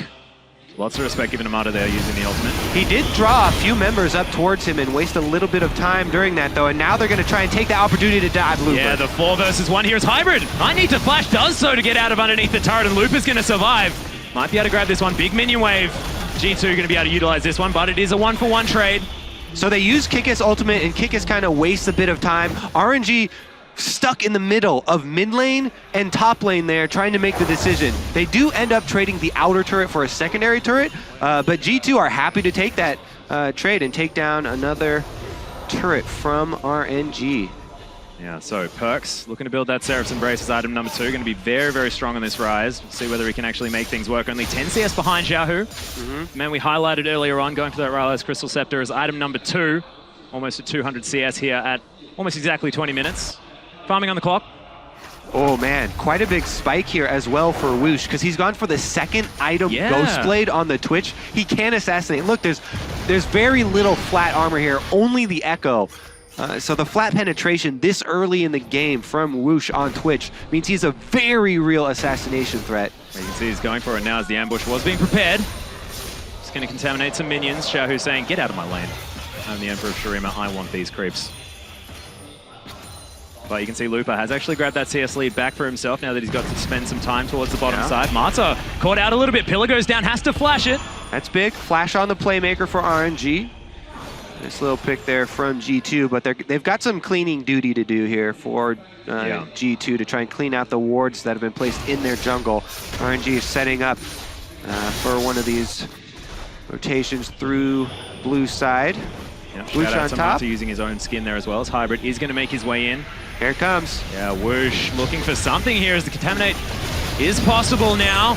Lots of respect given to Marta there using the ultimate. He did draw a few members up towards him and waste a little bit of time during that, though, and now they're going to try and take the opportunity to dive Looper. Yeah, the 4 versus 1 here is Hybrid. I need to flash, does so to get out of underneath the turret, and Looper's going to survive. Might be able to grab this one. Big minion wave. G2 going to be able to utilize this one, but it is a 1-for-1 trade. So they use Kikis ultimate, and Kikis kind of wastes a bit of time. RNG stuck in the middle of mid lane and top lane there, trying to make the decision. They do end up trading the outer turret for a secondary turret, but G2 are happy to take that trade and take down another turret from RNG. Yeah, so Perks looking to build that Seraph's Embrace as item number 2. Going to be very, very strong on this rise. We'll see whether he can actually make things work. Only 10 CS behind Xiaohu. Man, we highlighted earlier on, going for that Rylai's Crystal Scepter as item number 2. Almost at 200 CS here at almost exactly 20 minutes. Farming on the clock. Oh man, quite a big spike here as well for Whoosh, because he's gone for the second item, Ghostblade on the Twitch. He can assassinate. Look, there's very little flat armor here, only the Echo. So the flat penetration this early in the game from Whoosh on Twitch means he's a very real assassination threat. You can see he's going for it now as the ambush was being prepared. Just going to contaminate some minions. Xiaohu saying, get out of my lane. I'm the Emperor of Shurima, I want these creeps. But you can see Looper has actually grabbed that CS lead back for himself now that he's got to spend some time towards the bottom side. Marta caught out a little bit. Pillar goes down, has to flash it. That's big. Flash on the playmaker for RNG. Nice little pick there from G2, but they've got some cleaning duty to do here for G2 to try and clean out the wards that have been placed in their jungle. RNG is setting up for one of these rotations through blue side. Yep, Whoosh on top. Marta using his own skin there as well as Hybrid is going to make his way in. Here it comes. Yeah, Whoosh looking for something here as the contaminate is possible now.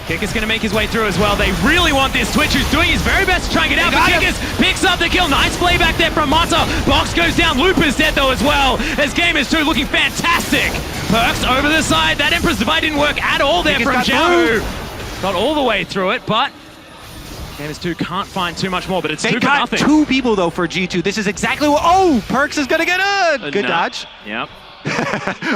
Kikis going to make his way through as well. They really want this. Twitch who's doing his very best to try and get out, but Kikis picks up the kill. Nice play back there from Marta. Box goes down. Looper's dead though as well, as Gamers 2 looking fantastic. Perks over the side. That Emperor's Divide didn't work at all there from Xiaohu. Got all the way through it, but Gamers 2 can't find too much more, but it's 2 for nothing. They got 2 people though for G2. This is exactly what, Perks is gonna get a good dodge. Yep.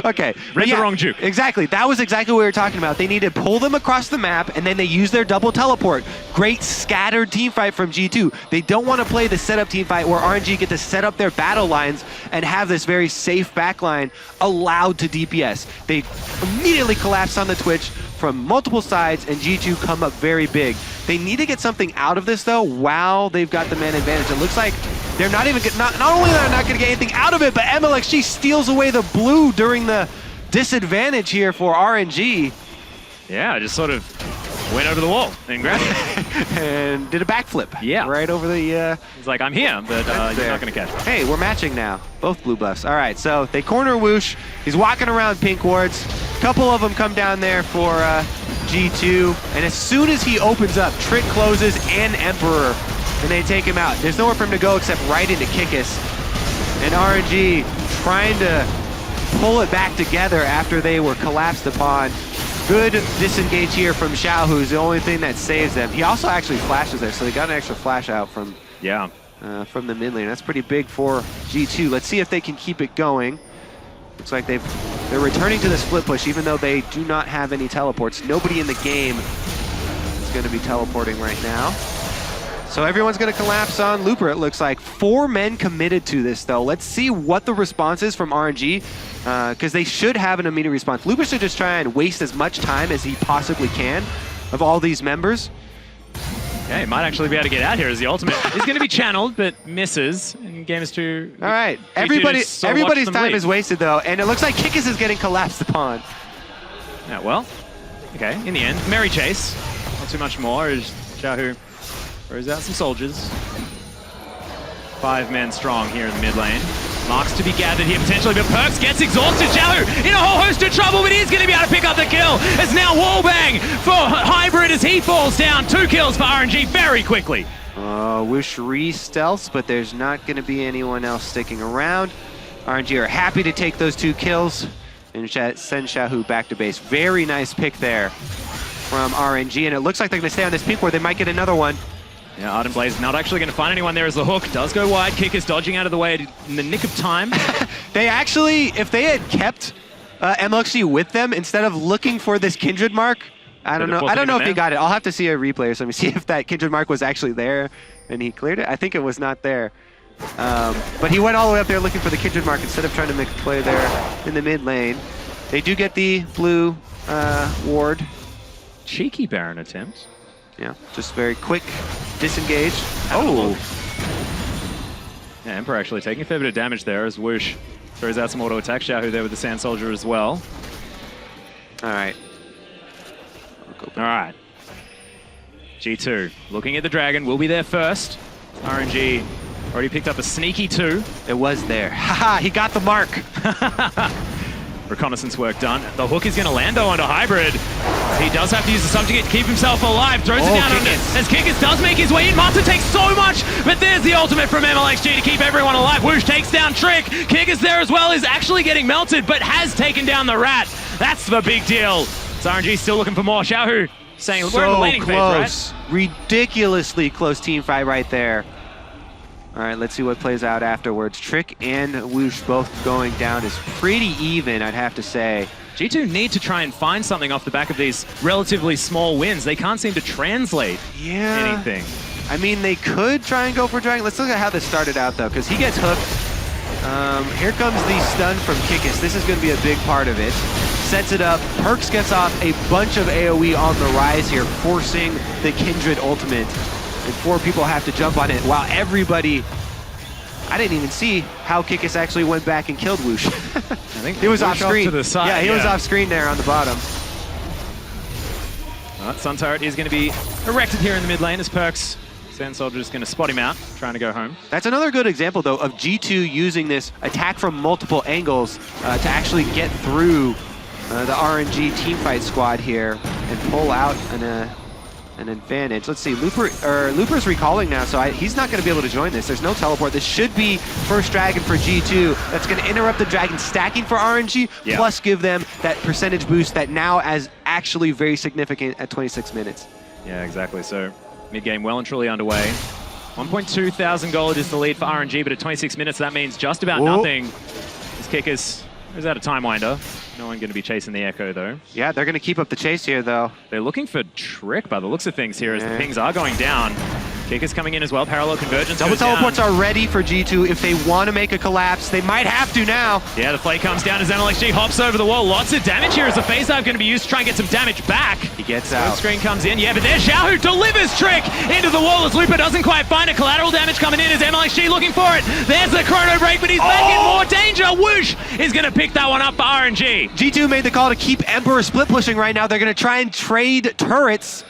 Okay. Read the wrong juke. Exactly. That was exactly what we were talking about. They need to pull them across the map, and then they use their double teleport. Great scattered team fight from G2. They don't want to play the setup team fight where RNG get to set up their battle lines and have this very safe backline allowed to DPS. They immediately collapse on the Twitch from multiple sides, and G2 come up very big. They need to get something out of this, though, while they've got the man advantage. It looks like they're not even not only are they not going to get anything out of it, but MLXG steals away the blue during the disadvantage here for RNG. Yeah, just sort of went over the wall and grabbed it. And did a backflip. Yeah. Right over the... He's like, I'm here, but you're not going to catch me. Hey, we're matching now. Both blue buffs. All right, so they corner Whoosh. He's walking around pink wards. A couple of them come down there for G2. And as soon as he opens up, Trick closes and Emperor. And they take him out. There's nowhere for him to go except right into Kikis. And RNG trying to pull it back together after they were collapsed upon. Good disengage here from Xiao, who's the only thing that saves them. He also actually flashes there, so they got an extra flash out from the mid lane. That's pretty big for G2. Let's see if they can keep it going. Looks like they're returning to the split push, even though they do not have any teleports. Nobody in the game is going to be teleporting right now. So everyone's going to collapse on Looper, it looks like. 4 men committed to this, though. Let's see what the response is from RNG, because they should have an immediate response. Looper should just try and waste as much time as he possibly can of all these members. Okay, might actually be able to get out here as the ultimate. He's going to be channeled, but misses. And game is 2. All right, everybody's time is wasted though, and it looks like Kikis is getting collapsed upon. Yeah, well, okay, in the end, merry chase. Not too much more as Xiaohu throws out some soldiers. 5 men strong here in the mid lane. Marks to be gathered here potentially, but Perks gets exhausted. Xiaohu in a whole host of trouble, but he's going to be able to pick up the kill. It's now wallbang for Hybrid as he falls down. 2 kills for RNG very quickly. Whoosh re-stealths, but there's not going to be anyone else sticking around. RNG are happy to take those 2 kills and send Xiaohu back to base. Very nice pick there from RNG, and it looks like they're going to stay on this pink where they might get another one. Yeah, Ardent Blaze not actually going to find anyone there as the hook does go wide. Kick is dodging out of the way in the nick of time. They actually, if they had kept MLXG with them instead of looking for this Kindred mark, I don't know if he got it. I'll have to see a replay or something, see if that Kindred mark was actually there and he cleared it. I think it was not there. But he went all the way up there looking for the Kindred mark instead of trying to make a play there in the mid lane. They do get the blue ward. Cheeky Baron attempt. Yeah, just very quick disengage. Oh! Yeah, Emperor actually taking a fair bit of damage there as Whoosh throws out some auto attack. Xiaohu there with the Sand Soldier as well. All right. All right. G2 looking at the Dragon, will be there first. RNG already picked up a sneaky 2. It was there. Haha, he got the mark. Reconnaissance work done. The hook is going to land though onto Hybrid. He does have to use the subjugate to keep himself alive. Throws it down under. As Kikis does make his way in. Martin takes so much, but there's the ultimate from MLXG to keep everyone alive. Whoosh takes down Trick. Kikis there as well is actually getting melted, but has taken down the Rat. That's the big deal. So RNG still looking for more. Xiaohu saying we're in the laning phase, right? Ridiculously close team fight right there. All right, let's see what plays out afterwards. Trick and Whoosh both going down is pretty even, I'd have to say. G2 need to try and find something off the back of these relatively small wins. They can't seem to translate anything. I mean, they could try and go for Dragon. Let's look at how this started out, though, because he gets hooked. Here comes the stun from Kikis. This is going to be a big part of it. Sets it up. Perks gets off a bunch of AoE on the rise here, forcing the Kindred ultimate. And 4 people have to jump on it, while everybody... I didn't even see how Kikis actually went back and killed Whoosh. I think he was off screen. To the side, yeah, he was off screen there on the bottom. Well, Sun Turret is going to be erected here in the mid lane as Perks. Sand Soldier is going to spot him out, trying to go home. That's another good example, though, of G2 using this attack from multiple angles to actually get through the RNG teamfight squad here and pull out an advantage. Let's see, Looper's recalling now, so he's not going to be able to join this. There's no teleport. This should be first Dragon for G2. That's going to interrupt the Dragon stacking for RNG, plus give them that percentage boost that now is actually very significant at 26 minutes. Yeah, exactly. So mid-game well and truly underway. 1.2 thousand gold is the lead for RNG, but at 26 minutes, that means just about nothing. This Kikis is out of Time Winder. No one going to be chasing the Echo, though. Yeah, they're going to keep up the chase here, though. They're looking for Trick by the looks of things here as the pings are going down. Kikis coming in as well. Parallel convergence. Double teleports are ready for G2 if they want to make a collapse. They might have to now. Yeah, the play comes down as MLXG hops over the wall. Lots of damage here as the phase dive going to be used to try and get some damage back. He gets out. Screen comes in. Yeah, but there's Xiaohu delivers Trick into the wall as Looper doesn't quite find it. Collateral damage coming in as MLXG looking for it. There's the chrono break, but he's back in more danger. Whoosh is going to pick that one up for RNG. G2 made the call to keep Emperor split pushing right now. They're going to try and trade turrets.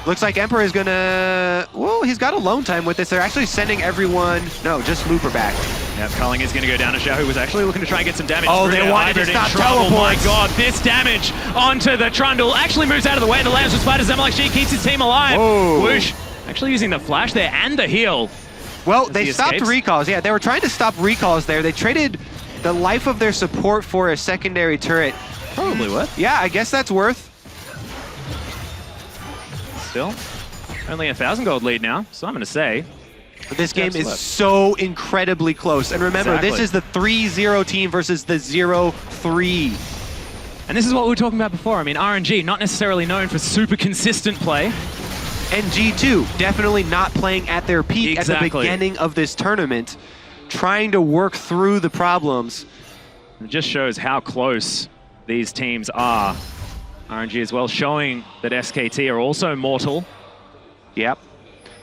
Looks like Emperor is gonna... Whoa, he's got alone time with this. They're actually sending everyone... No, just Looper back. Yep, Culling is gonna go down to Xiaohu, who was actually looking to try and get some damage. Oh, they wanted to stop teleports. Oh my god, this damage onto the Trundle actually moves out of the way. The Lambs with Spiders. MLXG keeps his team alive. Whoa. Whoosh actually using the flash there and the heal. Well, they stopped recalls. Yeah, they were trying to stop recalls there. They traded the life of their support for a secondary turret. Probably worth. Yeah, I guess that's worth. Still. Only 1,000 gold lead now, so I'm going to say. But this game is so incredibly close. And remember, this is the 3-0 team versus the 0-3. And this is what we were talking about before. I mean, RNG, not necessarily known for super consistent play. And G2, definitely not playing at their peak at the beginning of this tournament, trying to work through the problems. It just shows how close these teams are. RNG as well, showing that SKT are also mortal. Yep.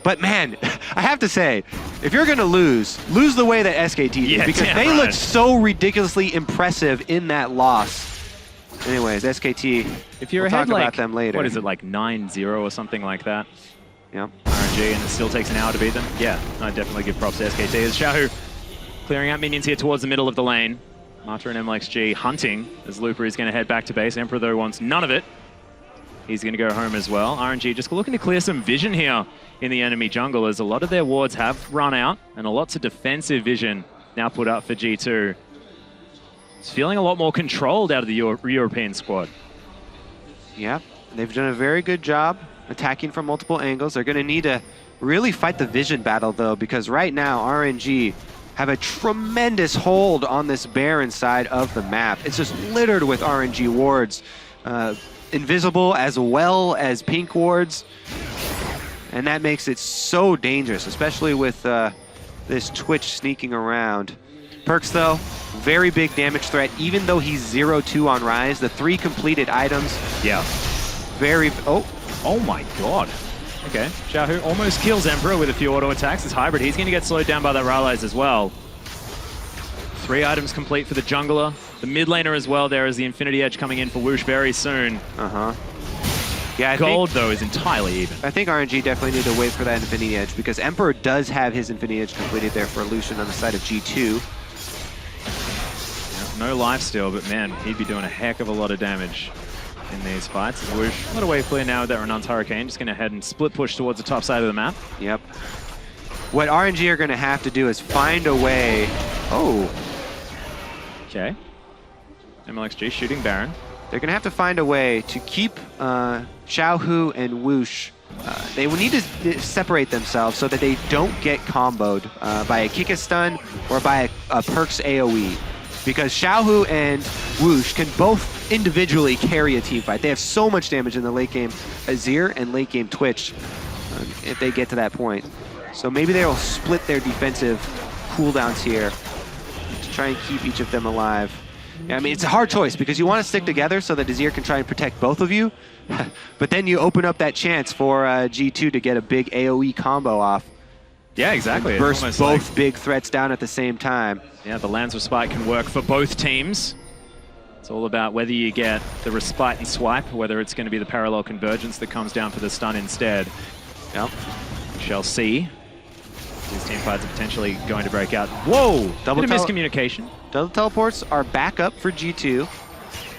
But man, I have to say, if you're going to lose the way that SKT did, Yeah, because damn they right. looked so ridiculously impressive in that loss. Anyways, SKT, If you're we'll ahead talk like, about them later. what is it, like 9-0 or something like that? Yep. RNG, and it still takes an hour to beat them. Yeah, I'd definitely give props to SKT. As Xiaohu clearing out minions here towards the middle of the lane. Mata and MLXG hunting as Looper is going to head back to base. Emperor, though, wants none of it. He's going to go home as well. RNG just looking to clear some vision here in the enemy jungle, as a lot of their wards have run out and a lots of defensive vision now put up for G2. It's feeling a lot more controlled out of the European squad. Yeah, they've done a very good job attacking from multiple angles. They're going to need to really fight the vision battle, though, because right now RNG have a tremendous hold on this Baron side of the map. It's just littered with RNG wards. Invisible as well as pink wards. And that makes it so dangerous, especially with this Twitch sneaking around. Perks, though, very big damage threat, even though he's 0-2 on Rise. The 3 completed items. Yeah. Very... Oh my god. Okay, Xiaohu almost kills Emperor with a few auto attacks. It's hybrid. He's going to get slowed down by the Rallies as well. 3 items complete for the jungler. The mid laner as well. There is the Infinity Edge coming in for Whoosh very soon. Yeah, Gold, though, is entirely even. I think RNG definitely need to wait for that Infinity Edge, because Emperor does have his Infinity Edge completed there for Lucian on the side of G2. Yeah, no life steal, but man, he'd be doing a heck of a lot of damage in these fights. Whoosh, not a way clear now with that Renan's Hurricane. Just going to head and split push towards the top side of the map. Yep. What RNG are going to have to do is find a way... Okay. MLXG shooting Baron. They're going to have to find a way to keep Xiaohu and Whoosh. They will need to separate themselves so that they don't get comboed by a kick a stun or by a Perks AoE. Because Xiaohu and Whoosh can both individually carry a team fight. They have so much damage in the late game Azir and late game Twitch if they get to that point. So maybe they'll split their defensive cooldowns here to try and keep each of them alive. Yeah, I mean, it's a hard choice because you want to stick together so that Azir can try and protect both of you. But then you open up that chance for G2 to get a big AoE combo off. Yeah, exactly. Burst both big threats down at the same time. Yeah, the Lance Respite can work for both teams. It's all about whether you get the Respite and Swipe, whether it's going to be the Parallel Convergence that comes down for the stun instead. Yep. We shall see. These team fights are potentially going to break out. Whoa! Double bit of miscommunication. Double teleports are back up for G2.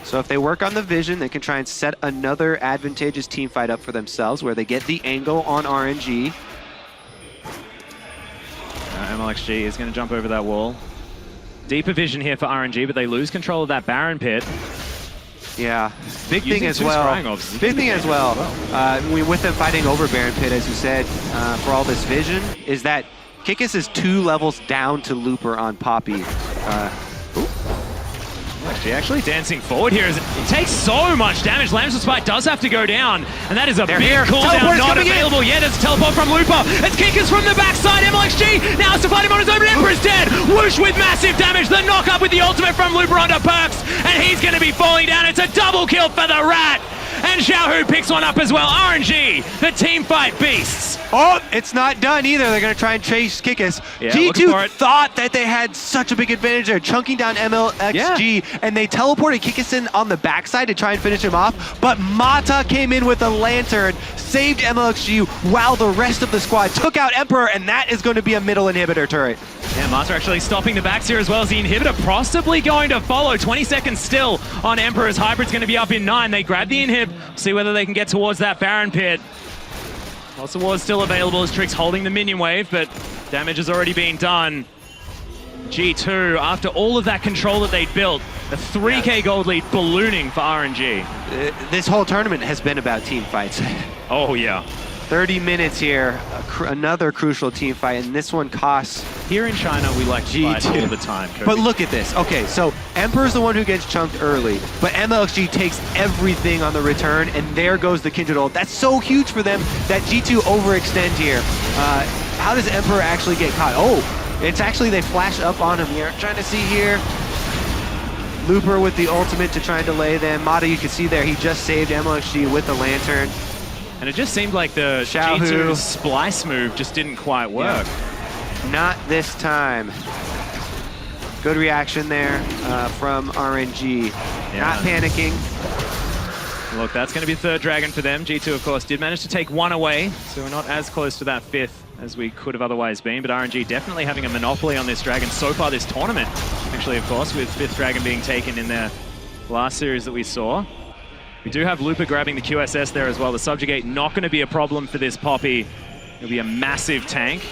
So if they work on the vision, they can try and set another advantageous team fight up for themselves where they get the angle on RNG. MLXG is going to jump over that wall. Deeper vision here for RNG, but they lose control of that Baron pit. Yeah, big Using thing as two well. scrying orbs. Big thing as well. With them fighting over Baron Pit, as you said, for all this vision, is that Kikis is 2 levels down to Looper on Poppy. Oh, it's not done either. They're going to try and chase Kikis. Yeah, G2 thought that they had such a big advantage there, chunking down MLXG, and they teleported Kikis in on the backside to try and finish him off. But Mata came in with a lantern, saved MLXG while the rest of the squad took out Emperor, and that is going to be a middle inhibitor turret. Yeah, Mata actually stopping the backs here as well as the inhibitor possibly going to follow. 20 seconds still on Emperor's Hybrid's going to be up in 9. They grab the inhib, see whether they can get towards that Baron pit. Lots of wards still available as Trick's holding the minion wave, but damage has already been done. G2, after all of that control that they'd built, a 3k gold lead ballooning for RNG. This whole tournament has been about team fights. Oh yeah. 30 minutes here, another crucial team fight, and this one costs... Here in China, we like to fight all the time, Kobe. But look at this. Okay, so Emperor's the one who gets chunked early, but MLXG takes everything on the return, and there goes the Kindred ult. That's so huge for them that G2 overextend here. How does Emperor actually get caught? Oh, it's actually they flash up on him here. Trying to see here. Looper with the ultimate to try and delay them. Mata, you can see there, he just saved MLXG with the lantern. And it just seemed like the Xiaohu. G2 splice move just didn't quite work. Yeah. Not this time. Good reaction there from RNG. Yeah. Not panicking. Look, that's going to be third dragon for them. G2, of course, did manage to take one away, so we're not as close to that fifth as we could have otherwise been, but RNG definitely having a monopoly on this dragon so far this tournament. Actually, of course, with fifth dragon being taken in their last series that we saw. We do have Lupa grabbing the QSS there as well. The Subjugate not going to be a problem for this Poppy. It'll be a massive tank.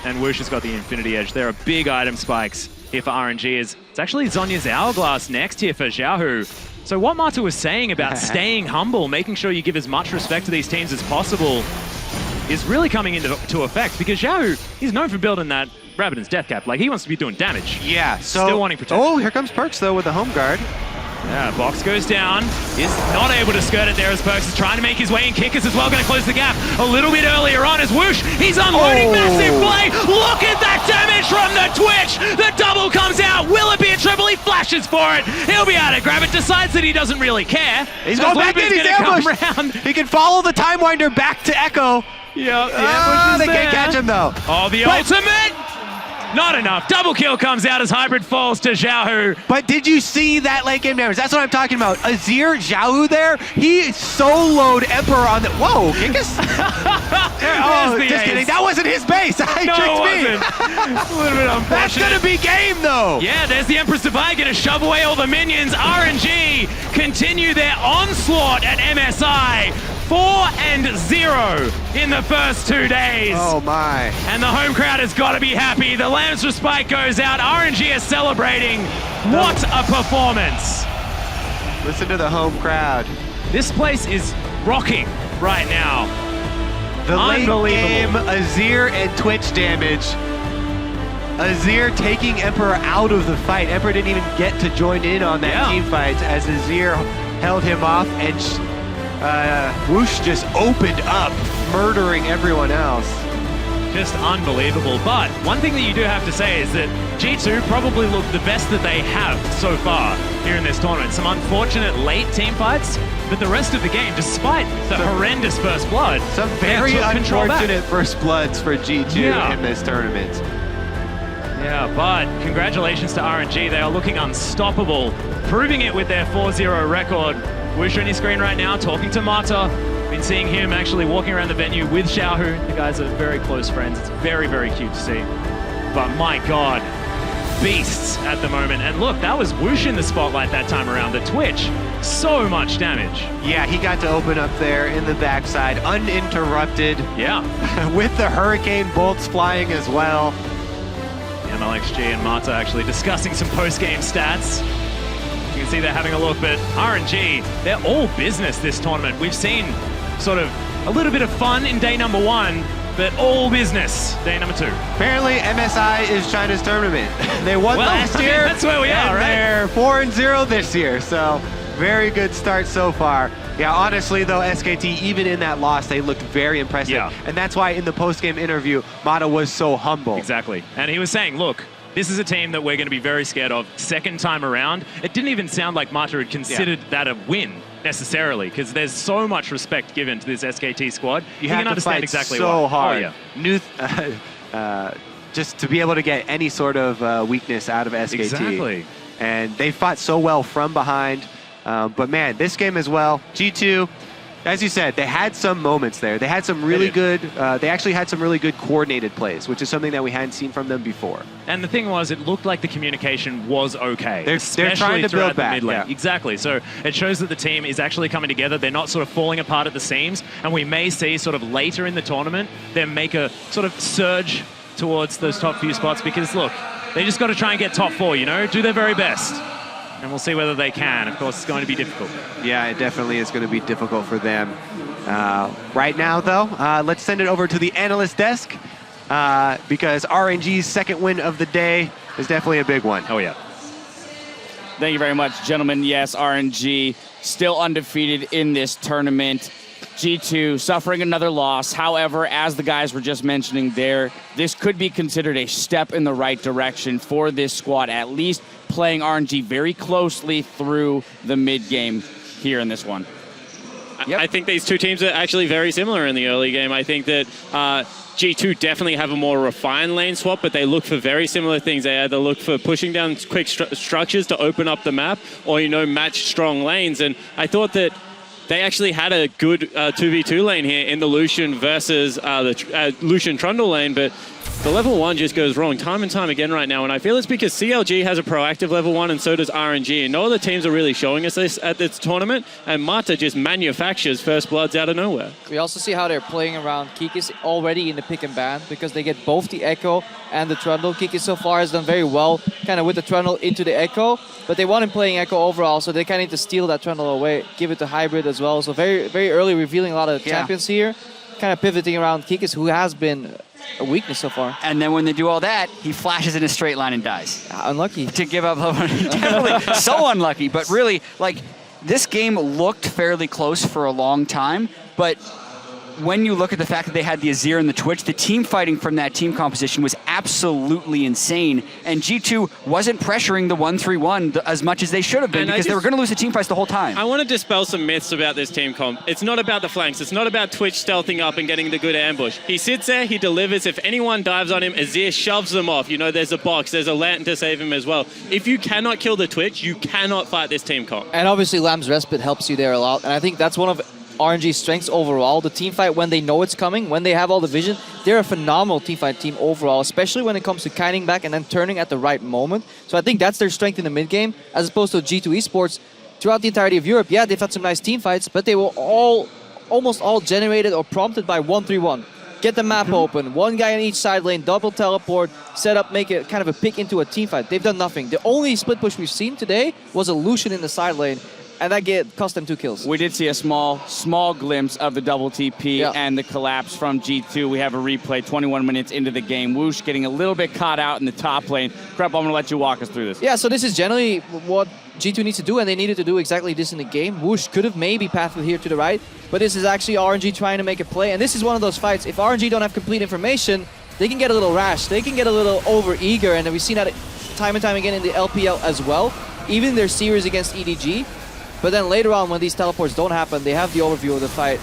And Whoosh has got the Infinity Edge. There are big item spikes here for RNG. It's actually Zonya's Hourglass next here for Xiaohu. So what Mata was saying about staying humble, making sure you give as much respect to these teams as possible, is really coming into effect, because Xiaohu, he's known for building that Rabbidan's Death Cap. Like, he wants to be doing damage. Yeah, so... Still wanting protection. Oh, here comes Perks, though, with the home guard. Yeah, Box goes down. Is not able to skirt it there as Perks is trying to make his way in. Kickers as well, going to close the gap a little bit earlier on as Whoosh, he's unloading massive play. Look at that damage from the Twitch. The double comes out. Will it be a triple? He flashes for it. He'll be able to grab it. Decides that he doesn't really care. He's going back in. He's ambushed. He can follow the Time Winder back to Echo. Yeah, they can't catch him though. Oh, the ultimate. Not enough. Double kill comes out as Hybrid falls to Xiaohu. But did you see that late game damage? That's what I'm talking about. Azir, Xiaohu there, he soloed Emperor on the... Whoa, Kinkus? Oh, just kidding. That wasn't his base. No, it wasn't. A little bit unfortunate. That's going to be game, though. Yeah, there's the Empress Divine going to shove away all the minions. RNG continue their onslaught at MSI. 4-0 in the first 2 days. Oh my. And the home crowd has got to be happy. The Lambs for Spike goes out. RNG is celebrating. What a performance. Listen to the home crowd. This place is rocking right now. The late game Azir and Twitch damage. Azir taking Emperor out of the fight. Emperor didn't even get to join in on that team fight as Azir held him off, and Whoosh just opened up, murdering everyone else. Just unbelievable. But one thing that you do have to say is that G2 probably looked the best that they have so far here in this tournament. Some unfortunate late team fights, but the rest of the game, despite the horrendous first blood, some very unfortunate first bloods for G2 in this tournament. Yeah, but congratulations to RNG. They are looking unstoppable, proving it with their 4-0 record. Whoosh on your screen right now, talking to Mata. Been seeing him actually walking around the venue with Xiaohu. The guys are very close friends. It's very, very cute to see. But my God, beasts at the moment. And look, that was Whoosh in the spotlight that time around. The Twitch, so much damage. Yeah, he got to open up there in the backside, uninterrupted. Yeah. With the Hurricane bolts flying as well. MLXG and Mata actually discussing some post-game stats. You can see they're having a look, but RNG, they're all business this tournament. We've seen sort of a little bit of fun in day number 1, but all business day number 2. Apparently, MSI is China's tournament. They won last year. That's where we are, right? They're 4-0 this year, so very good start so far. Yeah, honestly, though, SKT, even in that loss, they looked very impressive. Yeah. And that's why in the post-game interview, Mata was so humble. Exactly. And he was saying, look, this is a team that we're going to be very scared of second time around. It didn't even sound like Mata had considered that a win necessarily, because there's so much respect given to this SKT squad. You have can to understand fight exactly so why. hard. Oh, yeah. Just to be able to get any sort of weakness out of SKT. Exactly. And they fought so well from behind. But man, this game as well, G2, as you said, they had some moments there. They had some really good, they actually had some really good coordinated plays, which is something that we hadn't seen from them before. And the thing was, it looked like the communication was okay. They're trying to build back. Yeah. Exactly. So it shows that the team is actually coming together. They're not sort of falling apart at the seams. And we may see sort of later in the tournament them make a sort of surge towards those top few spots, because look, they just got to try and get top 4, you know, do their very best. And we'll see whether they can. Of course, it's going to be difficult. Yeah, it definitely is going to be difficult for them. Right now, though, let's send it over to the analyst desk, because RNG's second win of the day is definitely a big one. Oh, yeah. Thank you very much, gentlemen. Yes, RNG still undefeated in this tournament. G2 suffering another loss. However, as the guys were just mentioning there, this could be considered a step in the right direction for this squad, at least playing RNG very closely through the mid game here in this one. I think these two teams are actually very similar in the early game. I think that G2 definitely have a more refined lane swap, but they look for very similar things. They either look for pushing down quick structures to open up the map, or, match strong lanes. And I thought that they actually had a good 2v2 lane here in the Lucian versus the Lucian Trundle lane, but the level 1 just goes wrong time and time again right now, and I feel it's because CLG has a proactive level 1 and so does RNG, and no other teams are really showing us this at this tournament, and Mata just manufactures first bloods out of nowhere. We also see how they're playing around Kikis already in the pick and ban, because they get both the Echo and the Trundle. Kikis so far has done very well kind of with the Trundle into the Echo, but they want him playing Echo overall, so they kind of need to steal that Trundle away, give it to Hybrid as well. So very, very early revealing a lot of champions here, kind of pivoting around Kikis, who has been a weakness so far. And then when they do all that, he flashes in a straight line and dies. Unlucky. To give up definitely so unlucky, but really, this game looked fairly close for a long time, but when you look at the fact that they had the Azir and the Twitch, the team fighting from that team composition was absolutely insane, and G2 wasn't pressuring the 1-3-1 as much as they should have been, because they were going to lose the team fights the whole time. I want to dispel some myths about this team comp. It's not about the flanks. It's not about Twitch stealthing up and getting the good ambush. He sits there, he delivers. If anyone dives on him, Azir shoves them off. There's a box, there's a lantern to save him as well. If you cannot kill the Twitch, you cannot fight this team comp. And obviously Lamb's Respite helps you there a lot, and I think that's one of RNG's strengths overall. The team fight, when they know it's coming, when they have all the vision, they're a phenomenal team fight team overall, especially when it comes to kiting back and then turning at the right moment. So I think that's their strength in the mid game, as opposed to G2 Esports. Throughout the entirety of Europe, yeah, they've had some nice team fights, but they were almost all generated or prompted by 1-3-1. Get the map open, one guy on each side lane, double teleport, set up, make it kind of a pick into a team fight. They've done nothing. The only split push we've seen today was a Lucian in the side lane, and that cost them 2 kills. We did see a small glimpse of the double TP and the collapse from G2. We have a replay 21 minutes into the game. Whoosh getting a little bit caught out in the top lane. Krep, I'm going to let you walk us through this. Yeah, so this is generally what G2 needs to do, and they needed to do exactly this in the game. Whoosh could have maybe pathed here to the right, but this is actually RNG trying to make a play, and this is one of those fights. If RNG don't have complete information, they can get a little rash. They can get a little over-eager, and we've seen that time and time again in the LPL as well, even in their series against EDG. But then later on, when these teleports don't happen, they have the overview of the fight.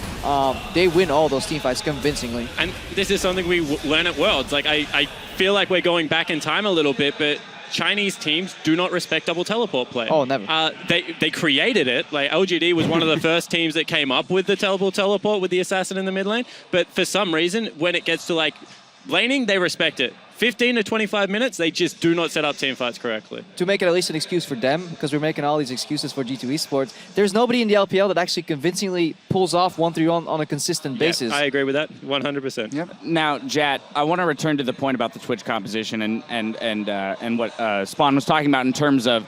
They win all those team fights convincingly. And this is something we learn at Worlds. I feel like we're going back in time a little bit, but Chinese teams do not respect double teleport play. Oh, never. They created it. LGD was one of the first teams that came up with the teleport with the assassin in the mid lane. But for some reason, when it gets to laning, they respect it. 15 to 25 minutes, they just do not set up team fights correctly. To make it at least an excuse for them, because we're making all these excuses for G2 Esports, there's nobody in the LPL that actually convincingly pulls off 1-3-1 on a consistent basis. I agree with that, 100%. Yep. Now, Jat, I want to return to the point about the Twitch composition and what Spawn was talking about in terms of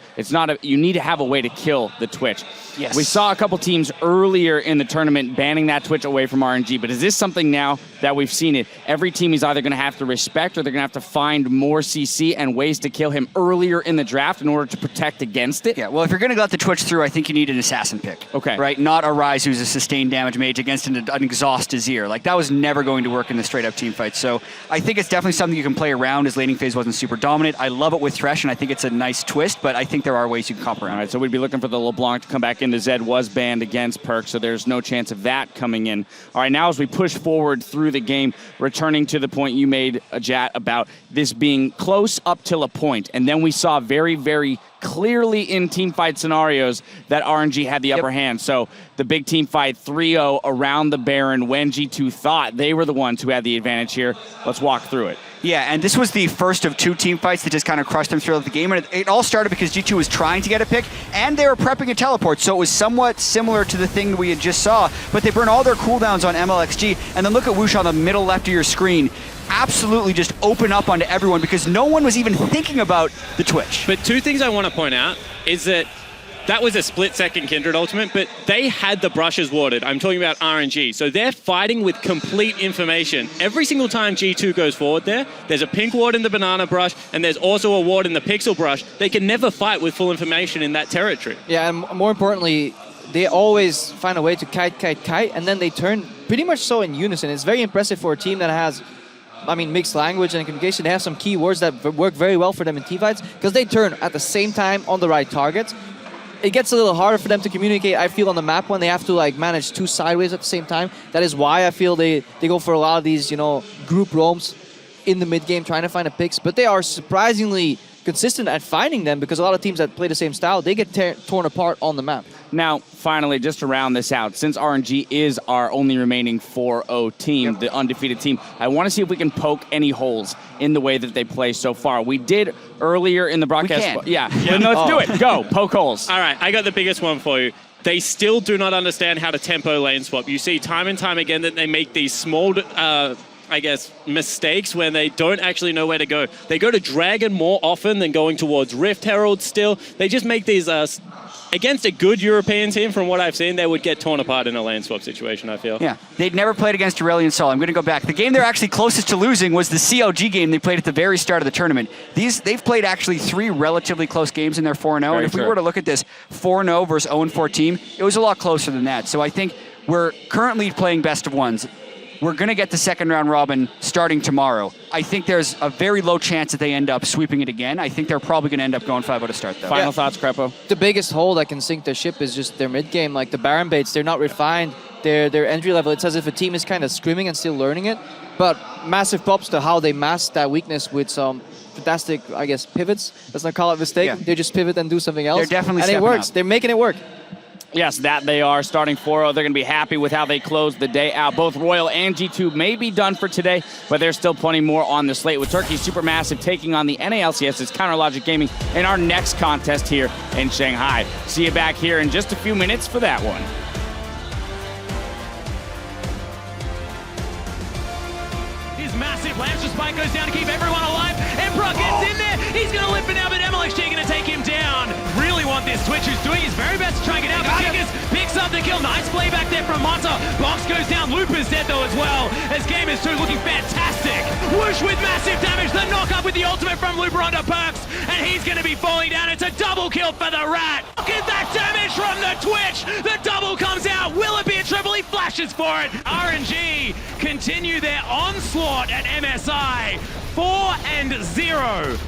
you need to have a way to kill the Twitch. Yes. We saw a couple teams earlier in the tournament banning that Twitch away from RNG, but is this something now that we've seen it? Every team is either going to have to respect or they're going to have to find more CC and ways to kill him earlier in the draft in order to protect against it? Yeah, well, if you're going to let the Twitch through, I think you need an assassin pick. Okay. Right? Not a Ryze who's a sustained damage mage against an exhaust Azir. That was never going to work in the straight-up team fight. So I think it's definitely something you can play around as laning phase wasn't super dominant. I love it with Thresh, and I think it's a nice twist, but I think there are ways you can comp around. All right, so we'd be looking for the LeBlanc to come back into Zed. Was banned against Perk, so there's no chance of that coming in. All right, now as we push forward through the game, returning to the point you made, Jat, about this being close up till a point, and then we saw very, very clearly in team fight scenarios that RNG had the upper hand. So the big team fight 3-0 around the Baron when G2 thought they were the ones who had the advantage here. Let's walk through it. Yeah, and this was the first of 2 team fights that just kind of crushed them throughout the game. And it all started because G2 was trying to get a pick, and they were prepping a teleport. So it was somewhat similar to the thing we had just saw, but they burned all their cooldowns on MLXG. And then look at Whoosh on the middle left of your screen. Absolutely just open up onto everyone because no one was even thinking about the Twitch. But 2 things I want to point out is that was a split-second Kindred ultimate, but they had the brushes warded. I'm talking about RNG. So they're fighting with complete information. Every single time G2 goes forward there's a pink ward in the banana brush, and there's also a ward in the pixel brush. They can never fight with full information in that territory. Yeah, and more importantly, they always find a way to kite, and then they turn pretty much so in unison. It's very impressive for a team that has mixed language and communication. They have some keywords that work very well for them in teamfights because they turn at the same time on the right targets. it gets a little harder for them to communicate, I feel, on the map when they have to like manage 2 sideways at the same time. That is why I feel they go for a lot of these, you know, group roams in the mid game trying to find the picks, but they are surprisingly consistent at finding them because a lot of teams that play the same style, they get torn apart on the map. Now, finally, just to round this out, since RNG is our only remaining 4-0 team, the undefeated team, I want to see if we can poke any holes in the way that they play so far. We did earlier in the broadcast. We can. Yeah. Then let's do it. Go. Poke holes. All right, I got the biggest one for you. They still do not understand how to tempo lane swap. You see time and time again that they make these small, I guess, mistakes when they don't actually know where to go. They go to Dragon more often than going towards Rift Herald still. They just make these, against a good European team, from what I've seen, they would get torn apart in a lane swap situation, I feel. Yeah, they'd never played against Aurelion Sol. I'm going to go back. The game they're actually closest to losing was the CLG game they played at the very start of the tournament. They've played actually 3 relatively close games in their 4-0, and if we were to look at this 4-0 versus 0-4 team, it was a lot closer than that. So I think we're currently playing best of ones. We're going to get the second round robin starting tomorrow. I think there's a very low chance that they end up sweeping it again. I think they're probably going to end up going 5-0 to start, though. Final thoughts, Crepo? The biggest hole that can sink the ship is just their mid game. Like the Baron baits, they're not refined. Their entry level, it's as if a team is kind of screaming and still learning it. But massive props to how they mask that weakness with some fantastic, I guess, pivots. Let's not call it a mistake. Yeah. They just pivot and do something else. They're definitely and it stepping works. up. They're making it work. Yes, that they are. Starting 4-0, they're going to be happy with how they closed the day out. Both Royal and G2 may be done for today, but there's still plenty more on the slate, with Turkey Supermassive taking on the NALCS's Counter Logic Gaming in our next contest here in Shanghai. See you back here in just a few minutes for that one. His massive Lancer Spike goes down to keep everyone alive, and Brock gets in there. He's going to live for now, but MLXG going to take him down. Really want this. Twitch, who's doing his very best to try and get out. Kickers picks up the kill. Nice play back there from Monta. Box goes down. Looper's dead though as well, as Gamers 2 looking fantastic. Whoosh with massive damage. The knock up with the ultimate from Looper onto Perks, and he's going to be falling down. It's a double kill for the Rat. Look at that damage from the Twitch. The double comes out. Will it be a triple? He flashes for it. RNG continue their onslaught at MSI. 4-0.